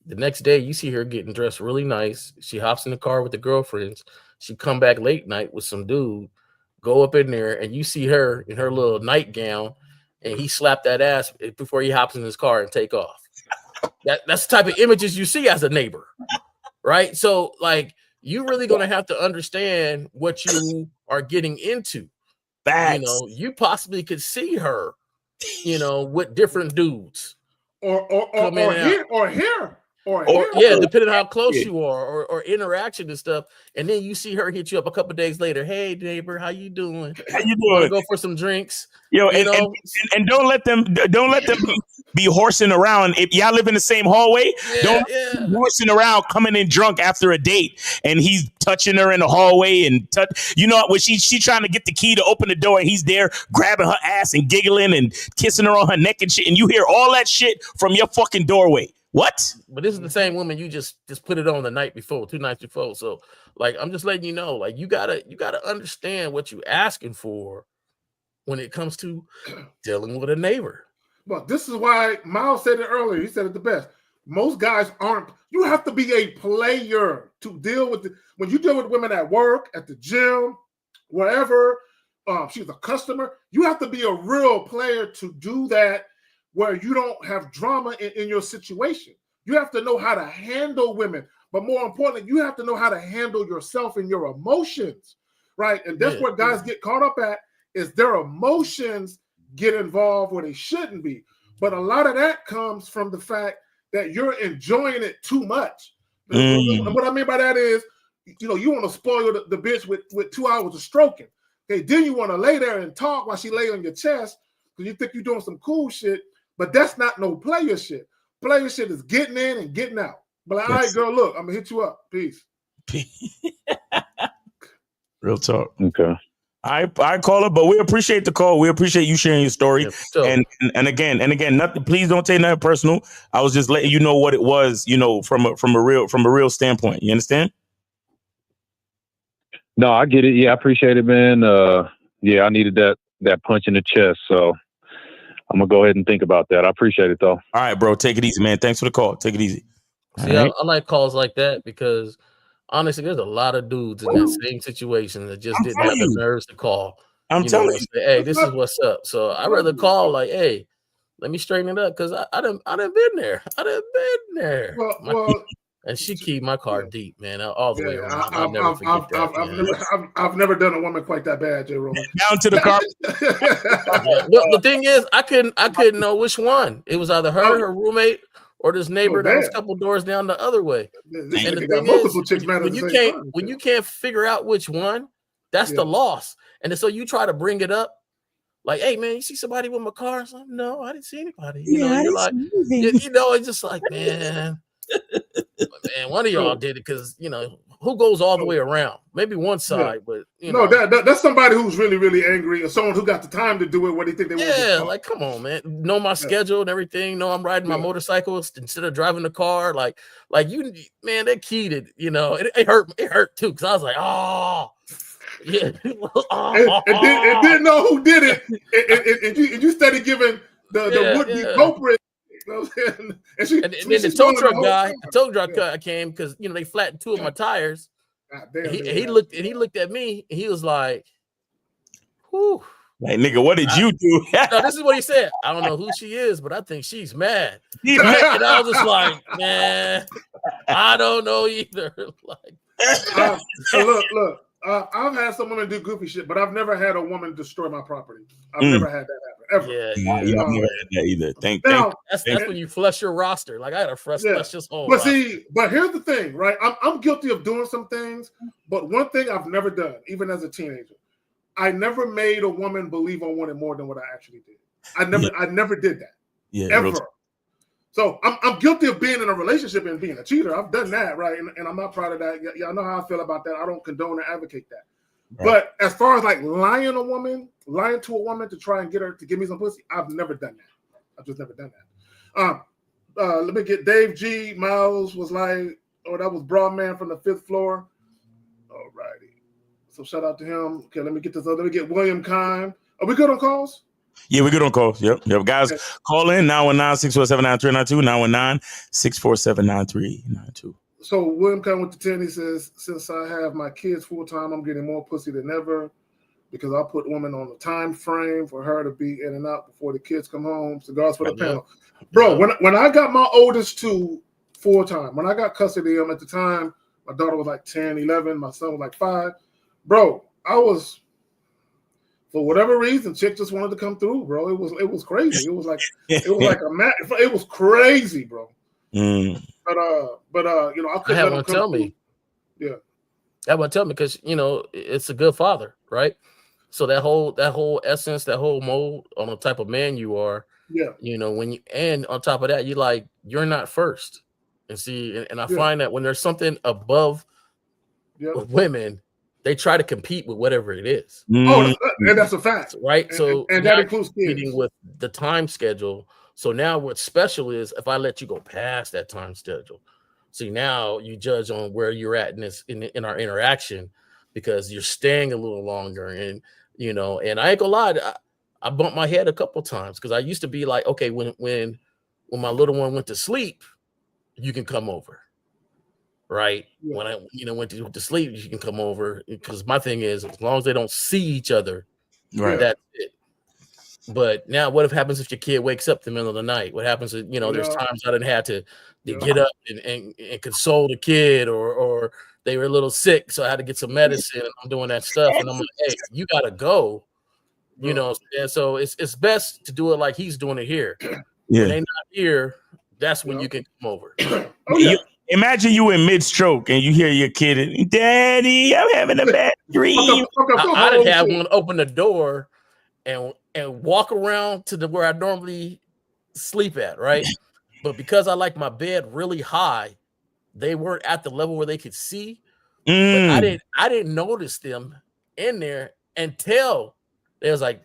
[SPEAKER 4] The next day you see her getting dressed really nice. She hops in the car with the girlfriends. She come back late night with some dude, go up in there, and you see her in her little nightgown, and he slapped that ass before he hops in his car and take off. That's the type of images you see as a neighbor, right? So like, you really gonna have to understand what you are getting into.
[SPEAKER 1] Facts.
[SPEAKER 4] You know, you possibly could see her, you know, with different dudes,
[SPEAKER 2] or here.
[SPEAKER 4] Yeah, depending on how close you are, or interaction and stuff. And then you see her hit you up a couple days later. Hey, neighbor, how you doing?
[SPEAKER 1] How you doing?
[SPEAKER 4] Go for some drinks.
[SPEAKER 1] Yo, and don't let them be horsing around. If y'all live in the same hallway, don't horsing around coming in drunk after a date, and he's touching her in the hallway and you know, when she trying to get the key to open the door, and he's there grabbing her ass and giggling and kissing her on her neck and shit, and you hear all that shit from your fucking doorway. What?
[SPEAKER 4] But this is the same woman you just put it on the night before, 2 nights before. So like, I'm just letting you know, like, you gotta understand what you asking for when it comes to dealing with a neighbor.
[SPEAKER 2] Well, this is why Miles said it earlier. He said it the best. Most guys aren't. You have to be a player to deal with when you deal with women at work, at the gym, wherever. She's a customer. You have to be a real player to do that, where you don't have drama in your situation. You have to know how to handle women, but more importantly, you have to know how to handle yourself and your emotions, right? And that's where guys get caught up at, is their emotions get involved where they shouldn't be. But a lot of that comes from the fact that you're enjoying it too much. What I mean by that is, you know, you want to spoil the bitch with 2 hours of stroking. Okay, then you want to lay there and talk while she lay on your chest because you think you're doing some cool shit. But that's not no player shit. Player shit is getting in and getting out. But like, all right, girl, look, I'm gonna hit you up. Peace.
[SPEAKER 1] Real talk.
[SPEAKER 9] Okay.
[SPEAKER 1] I call it, but we appreciate the call. We appreciate you sharing your story. And again, nothing. Please don't take nothing personal. I was just letting you know what it was, you know, from a real standpoint. You understand?
[SPEAKER 9] No, I get it. Yeah, I appreciate it, man. I needed that punch in the chest, so I'm gonna go ahead and think about that. I appreciate it, though.
[SPEAKER 1] All right, bro. Take it easy, man. Thanks for the call. Take it easy.
[SPEAKER 4] See, right. I like calls like that because honestly, there's a lot of dudes in that same situation that just didn't have the nerves to call.
[SPEAKER 1] I'm telling you,
[SPEAKER 4] say, hey, this is what's up. So I'd rather call like, hey, let me straighten it up because I done been there. I done been there.
[SPEAKER 2] Well,
[SPEAKER 4] and she keyed my car deep, man, all the way around.
[SPEAKER 2] I've never done a woman quite that bad, J. Roman.
[SPEAKER 1] Down to the car.
[SPEAKER 4] Well, the thing is, I couldn't know which one. It was either her roommate, or this neighbor that was a couple doors down the other way. And the thing is, when you can't figure out which one, that's the loss. And so you try to bring it up, like, hey man, you see somebody with my car? So, no, I didn't see anybody. You know, you're like, you know, it's just like, man, one of y'all did it because, you know, who goes all the way around? Maybe one side, but you
[SPEAKER 2] no,
[SPEAKER 4] know.
[SPEAKER 2] that's somebody who's really, really angry, or someone who got the time to do it. What do you think they want?
[SPEAKER 4] Yeah, like come on, man. Know my schedule and everything. Know I'm riding my motorcycle instead of driving the car. Like you, man. That key to it hurt. It hurt too because I was like, oh, yeah.
[SPEAKER 2] and didn't know who did it, and you started giving the would-be culprit. You know what I'm saying? And
[SPEAKER 4] then the tow truck guy came because they flattened two of my tires. He looked at me and he was like, whew.
[SPEAKER 1] Like, nigga, what did you do?
[SPEAKER 4] No, this is what he said. I don't know who she is, but I think she's mad. And I was just like, man, I don't know either.
[SPEAKER 2] Look. I've had someone do goofy shit, but I've never had a woman destroy my property. I've never had that happen, ever.
[SPEAKER 1] Yeah, I've never had that either.
[SPEAKER 4] That's when you flush your roster. Like I had to flush this whole
[SPEAKER 2] But
[SPEAKER 4] roster.
[SPEAKER 2] but here's the thing, right? I'm guilty of doing some things, but one thing I've never done, even as a teenager, I never made a woman believe I wanted more than what I actually did. I never did that.
[SPEAKER 1] Yeah,
[SPEAKER 2] ever. So I'm guilty of being in a relationship and being a cheater. I've done that, right? And I'm not proud of that. Y'all know how I feel about that. I don't condone or advocate that. Right. But as far as like lying to a woman to try and get her to give me some pussy, I've never done that. I've just never done that. Let me get Dave G. Miles was like, that was Broadman from the 5th floor. All righty. So shout out to him. Okay, let me get this other. Let me get William Kime. Are we good on calls?
[SPEAKER 1] Yeah, we're good on calls. Yep. Guys, call in 919-647-9392, 919-647-9392.
[SPEAKER 2] So William Kime with the 10, he says, since I have my kids full time, I'm getting more pussy than ever because I put women on a time frame for her to be in and out before the kids come home. Cigars for the panel. Bro, when I got my oldest two full time, when I got custody of them at the time, my daughter was like 10, 11, my son was like 5. Bro, I was, for whatever reason, chick just wanted to come through, bro. It was crazy. It was like it was crazy, bro. But I couldn't
[SPEAKER 4] have
[SPEAKER 2] let
[SPEAKER 4] one
[SPEAKER 2] him come
[SPEAKER 4] tell
[SPEAKER 2] through.
[SPEAKER 4] me.
[SPEAKER 2] Yeah.
[SPEAKER 4] That one tell me because it's a good father, right? So that whole essence, that whole mold on the type of man you are, and on top of that, you're not first. And see, and I find that when there's something above women, they try to compete with whatever it is.
[SPEAKER 2] Oh, and that's a fact,
[SPEAKER 4] right? So
[SPEAKER 2] and that includes
[SPEAKER 4] competing with the time schedule. So now what's special is if I let you go past that time schedule. See, now you judge on where you're at in our interaction because you're staying a little longer, and and I ain't gonna lie, I bumped my head a couple times because I used to be like, okay, when my little one went to sleep, you can come over. Right. Yeah. When I went to sleep, you can come over because my thing is as long as they don't see each other,
[SPEAKER 1] right?
[SPEAKER 4] That's it. But now, what happens if your kid wakes up in the middle of the night? What happens if there's times I didn't have to get up and console the kid, or they were a little sick, so I had to get some medicine. And I'm doing that stuff, and I'm like, hey, you gotta go. And so it's best to do it like he's doing it here.
[SPEAKER 1] Yeah.
[SPEAKER 4] When they're not here, that's when you can come over.
[SPEAKER 1] Imagine you in mid-stroke and you hear your kid, Daddy, I'm having a bad dream.
[SPEAKER 4] I didn't have one open the door and walk around to where I normally sleep at, right? But because I like my bed really high, they weren't at the level where they could see. But I didn't notice them in there until they was like,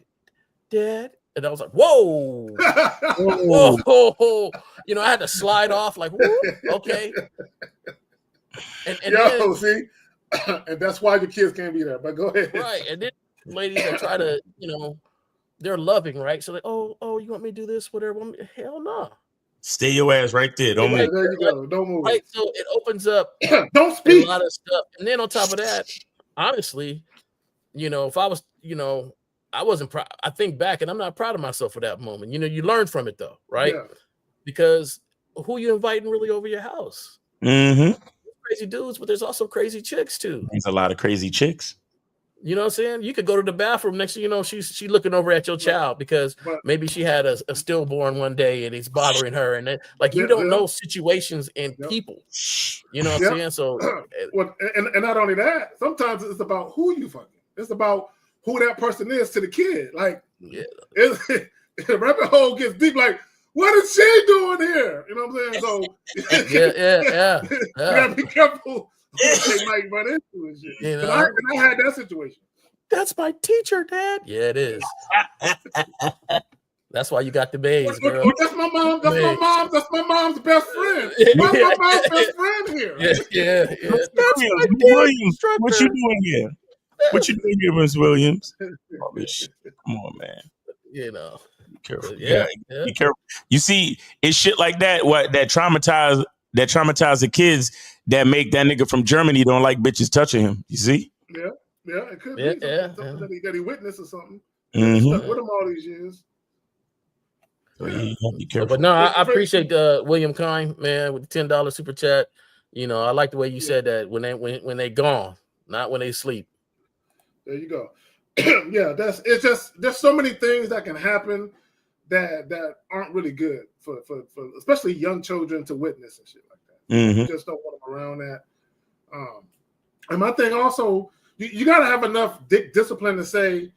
[SPEAKER 4] Dad. And I was like, whoa, whoa. I had to slide off like, okay. And
[SPEAKER 2] see, and that's why your kids can't be there. But go ahead.
[SPEAKER 4] Right. And then ladies that try to, they're loving, right? So like, oh, you want me to do this? Whatever. Hell no.
[SPEAKER 1] Stay your ass right there. Don't move.
[SPEAKER 2] There you go. Don't move.
[SPEAKER 4] Right. So it opens up
[SPEAKER 2] don't speak
[SPEAKER 4] a lot of stuff. And then on top of that, honestly, if I was, I wasn't proud. I think back and I'm not proud of myself for that moment. You learn from it though, right? Yeah. Because who you inviting really over your house?
[SPEAKER 1] Mm-hmm.
[SPEAKER 4] Crazy dudes, but there's also crazy chicks too.
[SPEAKER 1] There's a lot of crazy chicks.
[SPEAKER 4] You know what I'm saying? You could go to the bathroom next thing you know, she's looking over at your child because maybe she had a stillborn one day and it's bothering her. And then, you don't know situations and people. You know what I'm saying? So
[SPEAKER 2] and not only that, sometimes it's about who you fucking. It's about who that person is to the kid. Like, the rabbit hole gets deep. Like, what is she doing here? You know what I'm saying? So,
[SPEAKER 4] yeah.
[SPEAKER 2] You gotta be careful they might run into and shit.
[SPEAKER 4] You
[SPEAKER 2] And
[SPEAKER 4] know?
[SPEAKER 2] I had that situation.
[SPEAKER 4] That's my teacher, Dad. Yeah, it is. That's why you got the bays, girl.
[SPEAKER 2] That's my mom. That's my mom. That's my mom's best friend. Why's my mom's best friend here?
[SPEAKER 4] Yeah.
[SPEAKER 1] That's Williams, what you doing here? What you doing here, Miss Williams? Oh, shit. Come on, man.
[SPEAKER 4] You know.
[SPEAKER 1] Be careful.
[SPEAKER 4] Yeah.
[SPEAKER 1] Be careful. You see, it's shit like that. That traumatize the kids that make that nigga from Germany don't like bitches touching him. You see?
[SPEAKER 2] Yeah, it could
[SPEAKER 4] be
[SPEAKER 2] something that he witnessed or something.
[SPEAKER 1] Mm-hmm.
[SPEAKER 2] Stuck with him all these years.
[SPEAKER 1] So you gotta be careful.
[SPEAKER 4] But no, I appreciate William Kine, man, with the $10 super chat. You know, I like the way you said that when they gone, not when they sleep.
[SPEAKER 2] There you go. Yeah, it's just there's so many things that can happen that aren't really good for especially young children to witness and shit like that.
[SPEAKER 1] Mm-hmm.
[SPEAKER 2] You just don't want them around that. And my thing also, you got to have enough discipline to say,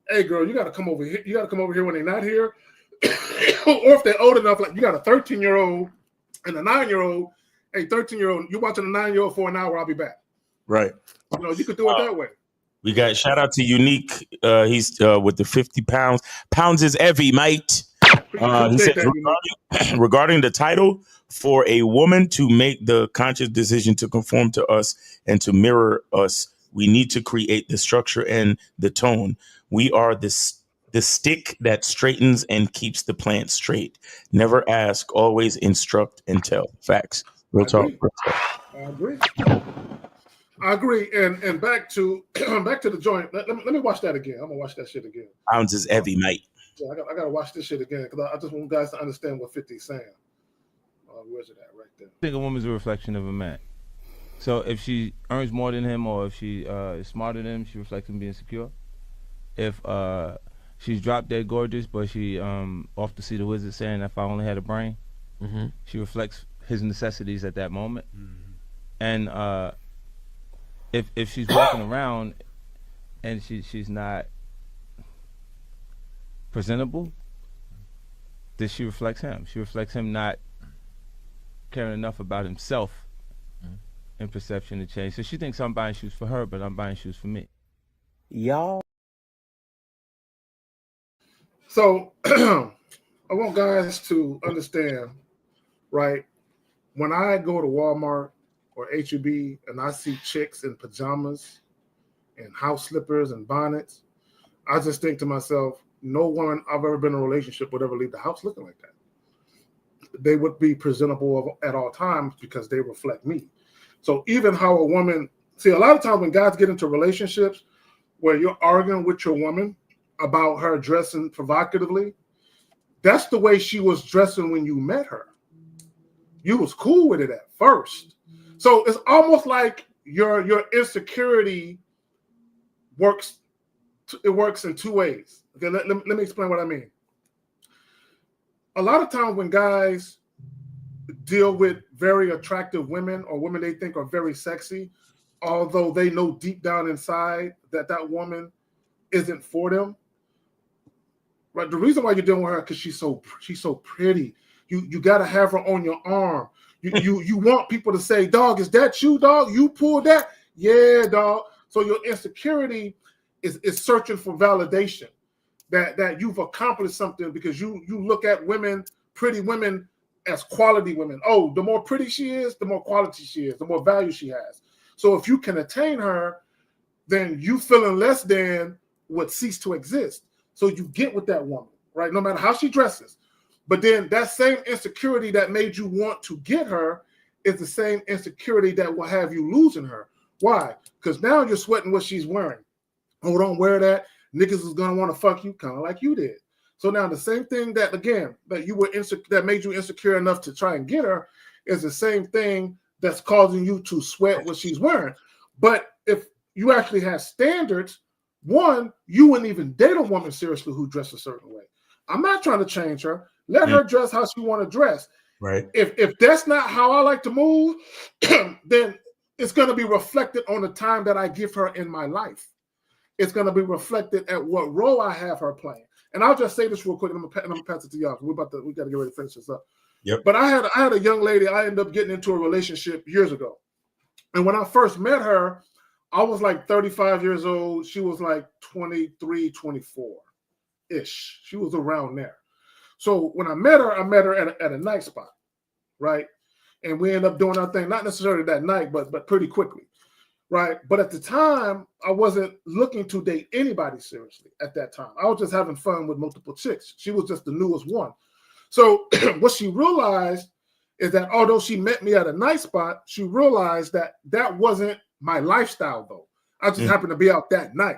[SPEAKER 2] "Hey, girl, you got to come over here. You got to come over here when they're not here." Or if they're old enough, like you got a 13-year-old and a 9-year-old. Hey, 13-year-old, you're watching a 9-year-old for an hour. I'll be back.
[SPEAKER 1] Right.
[SPEAKER 2] You know, you could do it that way.
[SPEAKER 1] We got shout out to Unique. He's with the 50 pounds. Pounds is heavy, mate. He said regarding the title, for a woman to make the conscious decision to conform to us and to mirror us, we need to create the structure and the tone. We are the stick that straightens and keeps the plant straight. Never ask, always instruct and tell. Facts. Real talk.
[SPEAKER 2] I agree. And back to the joint. Let me watch that again. I'm gonna watch that shit again.
[SPEAKER 1] Pounds is heavy, mate.
[SPEAKER 2] Yeah, I gotta watch this shit again because I just want guys to understand what 50's saying. Where's it at? Right there.
[SPEAKER 3] I think a woman's a reflection of a man. So if she earns more than him, or if she is smarter than him, she reflects him being secure. If she's drop dead gorgeous, but she off to see the wizard saying, "If I only had a brain," she reflects his necessities at that moment. And if she's walking around and she's not presentable, then she reflects him. She reflects him not caring enough about himself in perception to change. So she thinks I'm buying shoes for her, but I'm buying shoes for me.
[SPEAKER 10] Y'all.
[SPEAKER 2] So I want guys to understand, right? When I go to Walmart or H-E-B and I see chicks in pajamas and house slippers and bonnets, I just think to myself, no woman I've ever been in a relationship would ever leave the house looking like that. They would be presentable at all times because they reflect me. So even how a woman, see, a lot of times when guys get into relationships where you're arguing with your woman about her dressing provocatively, that's the way she was dressing when you met her. You was cool with it at first. So it's almost like your insecurity works. It works in two ways. Okay, let me explain what I mean. A lot of times when guys deal with very attractive women or women they think are very sexy, although they know deep down inside that woman isn't for them, right? The reason why you're dealing with her because she's so pretty. You got to have her on your arm. You want people to say, "Dog, is that you, dog? You pulled that?" Yeah, dog. So your insecurity is searching for validation that you've accomplished something because you look at women, pretty women, as quality women. Oh, the more pretty she is, the more quality she is, the more value she has. So if you can attain her, then you feeling less than would cease to exist. So you get with that woman, right? No matter how she dresses. But then that same insecurity that made you want to get her is the same insecurity that will have you losing her. Why? Because now you're sweating what she's wearing. Oh, don't wear that. Niggas is gonna want to fuck you, kind of like you did. So now the same thing that you were that made you insecure enough to try and get her is the same thing that's causing you to sweat what she's wearing. But if you actually have standards, one, you wouldn't even date a woman seriously who dressed a certain way. I'm not trying to change her. Let her dress how she want to dress.
[SPEAKER 1] Right.
[SPEAKER 2] If that's not how I like to move, then it's going to be reflected on the time that I give her in my life. It's going to be reflected at what role I have her playing. And I'll just say this real quick, and I'm gonna pass it to y'all. We got to get ready to finish this up.
[SPEAKER 1] Yep.
[SPEAKER 2] But I had a young lady. I ended up getting into a relationship years ago, And when I first met her, I was like 35 years old. She was like 23, 24-ish. She was around there. So when I met her at a night spot, right? And we ended up doing our thing, not necessarily that night, but pretty quickly, right? But at the time, I wasn't looking to date anybody seriously at that time. I was just having fun with multiple chicks. She was just the newest one. So what she realized is that although she met me at a night spot, she realized that that wasn't my lifestyle, though. I just happened to be out that night.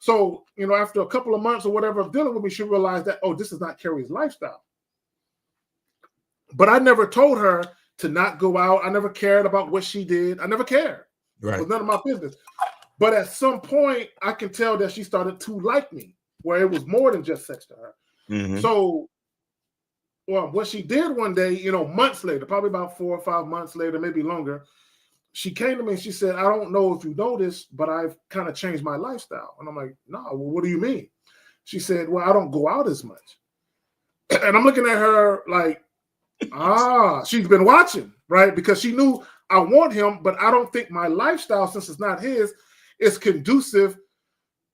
[SPEAKER 2] So, after a couple of months or whatever of dealing with me, she realized that, oh, this is not Carrie's lifestyle. But I never told her to not go out. I never cared about what she did. I never cared.
[SPEAKER 1] Right.
[SPEAKER 2] It was none of my business. But at some point, I can tell that she started to like me, where it was more than just sex to her.
[SPEAKER 1] Mm-hmm.
[SPEAKER 2] So, what she did one day, months later, probably about 4 or 5 months later, maybe longer, she came to me and she said, I don't know if you noticed, but I've kind of changed my lifestyle. And I'm like, no, well, what do you mean? She said, well, I don't go out as much. And I'm looking at her like, she's been watching, right? Because she knew I want him, but I don't think my lifestyle, since it's not his, is conducive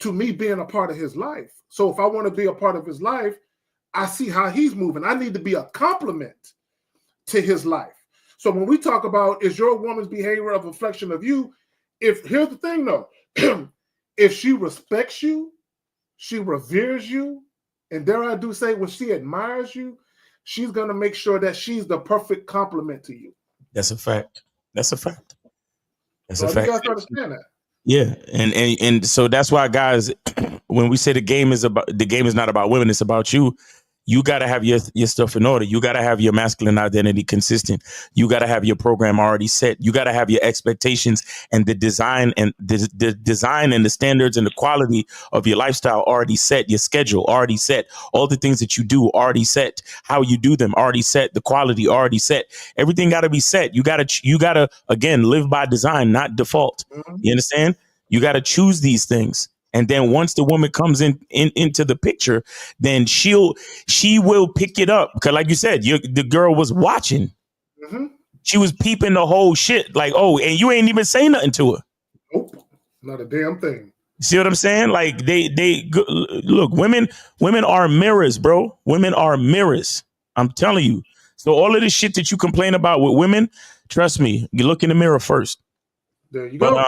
[SPEAKER 2] to me being a part of his life. So if I want to be a part of his life, I see how he's moving. I need to be a complement to his life. So when we talk about, is your woman's behavior a reflection of you? Here's the thing though, if she respects you, she reveres you, and dare I do say, when she admires you, she's going to make sure that she's the perfect complement to you.
[SPEAKER 1] That's a fact. That's a fact. That's
[SPEAKER 2] so
[SPEAKER 1] a fact.
[SPEAKER 2] You guys understand that.
[SPEAKER 1] Yeah, and so that's why, guys, when we say the game is not about women, it's about you. You got to have your stuff in order. You got to have your masculine identity consistent. You got to have your program already set. You got to have your expectations and the design and the design and the standards and the quality of your lifestyle already set. Your schedule already set. All the things that you do already set. How you do them already set. The quality already set. Everything got to be set. You got to again live by design, not default. Mm-hmm. You understand? You got to choose these things. And then once the woman comes into the picture, then she will pick it up. Because like you said, the girl was watching. Mm-hmm. She was peeping the whole shit. Like, oh, and you ain't even say nothing to her.
[SPEAKER 2] Nope, not a damn thing.
[SPEAKER 1] See what I'm saying? Like they look, women are mirrors, bro. Women are mirrors. I'm telling you. So all of this shit that you complain about with women, trust me, you look in the mirror first.
[SPEAKER 2] There you go.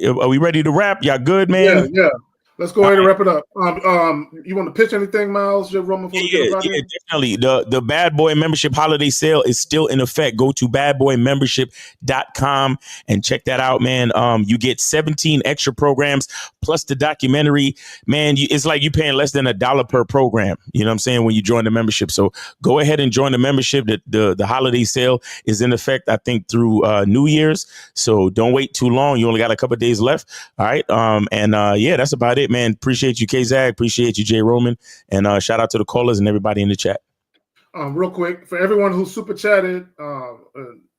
[SPEAKER 1] Are we ready to wrap? Y'all good, man?
[SPEAKER 2] Yeah. Let's go ahead and wrap it up. You want to pitch anything, Miles?
[SPEAKER 1] Yeah, definitely. The Bad Boy Membership Holiday Sale is still in effect. Go to badboymembership.com and check that out, man. You get 17 extra programs plus the documentary. Man, it's like you're paying less than $1 per program. You know what I'm saying? When you join the membership. So go ahead and join the membership. The holiday sale is in effect, I think, through New Year's. So don't wait too long. You only got a couple of days left. All right. Yeah, that's about it, man. Appreciate you, K-Zag. Appreciate you, Jay Roman. And shout out to the callers and everybody in the chat.
[SPEAKER 2] Real quick, for everyone who super chatted,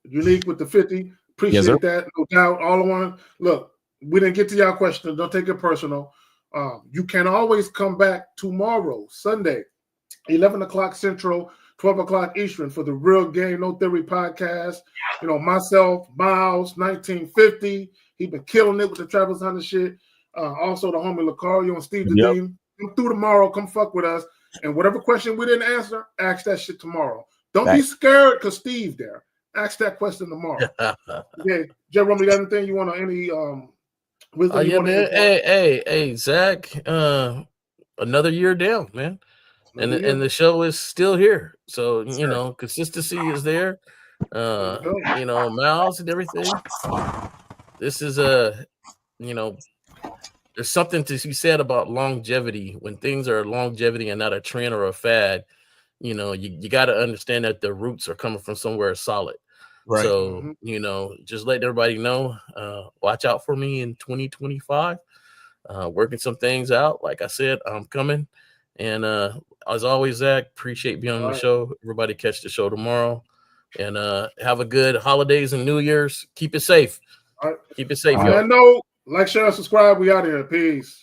[SPEAKER 2] Unique with the 50, appreciate that. No doubt. All I want to look, we didn't get to y'all question. Don't take it personal. You can always come back tomorrow, Sunday, 11 o'clock Central, 12 o'clock Eastern for the Real Game No Theory podcast. Myself, Miles, 1950. He been killing it with the Travis Hunter shit. Also the homie Lucario and Steve the Dean. Come through tomorrow. Come fuck with us. And whatever question we didn't answer, ask that shit tomorrow. Don't be scared because Steve there. Ask that question tomorrow. Okay, Jay Roman, you got anything you want to wisdom?
[SPEAKER 4] Yeah, man. Hey, Zach. Another year down, man. And the show is still here. So consistency is there. Miles and everything. This is there's something to be said about longevity. When things are longevity and not a trend or a fad, you got to understand that the roots are coming from somewhere solid. Right. So, just let everybody know, watch out for me in 2025, working some things out. Like I said, I'm coming. And as always, Zach, appreciate being on the show. Everybody catch the show tomorrow. And have a good holidays and New Year's. Keep it safe.
[SPEAKER 2] All right.
[SPEAKER 4] Keep it safe,
[SPEAKER 2] y'all. Like, share, subscribe. We out of here. Peace.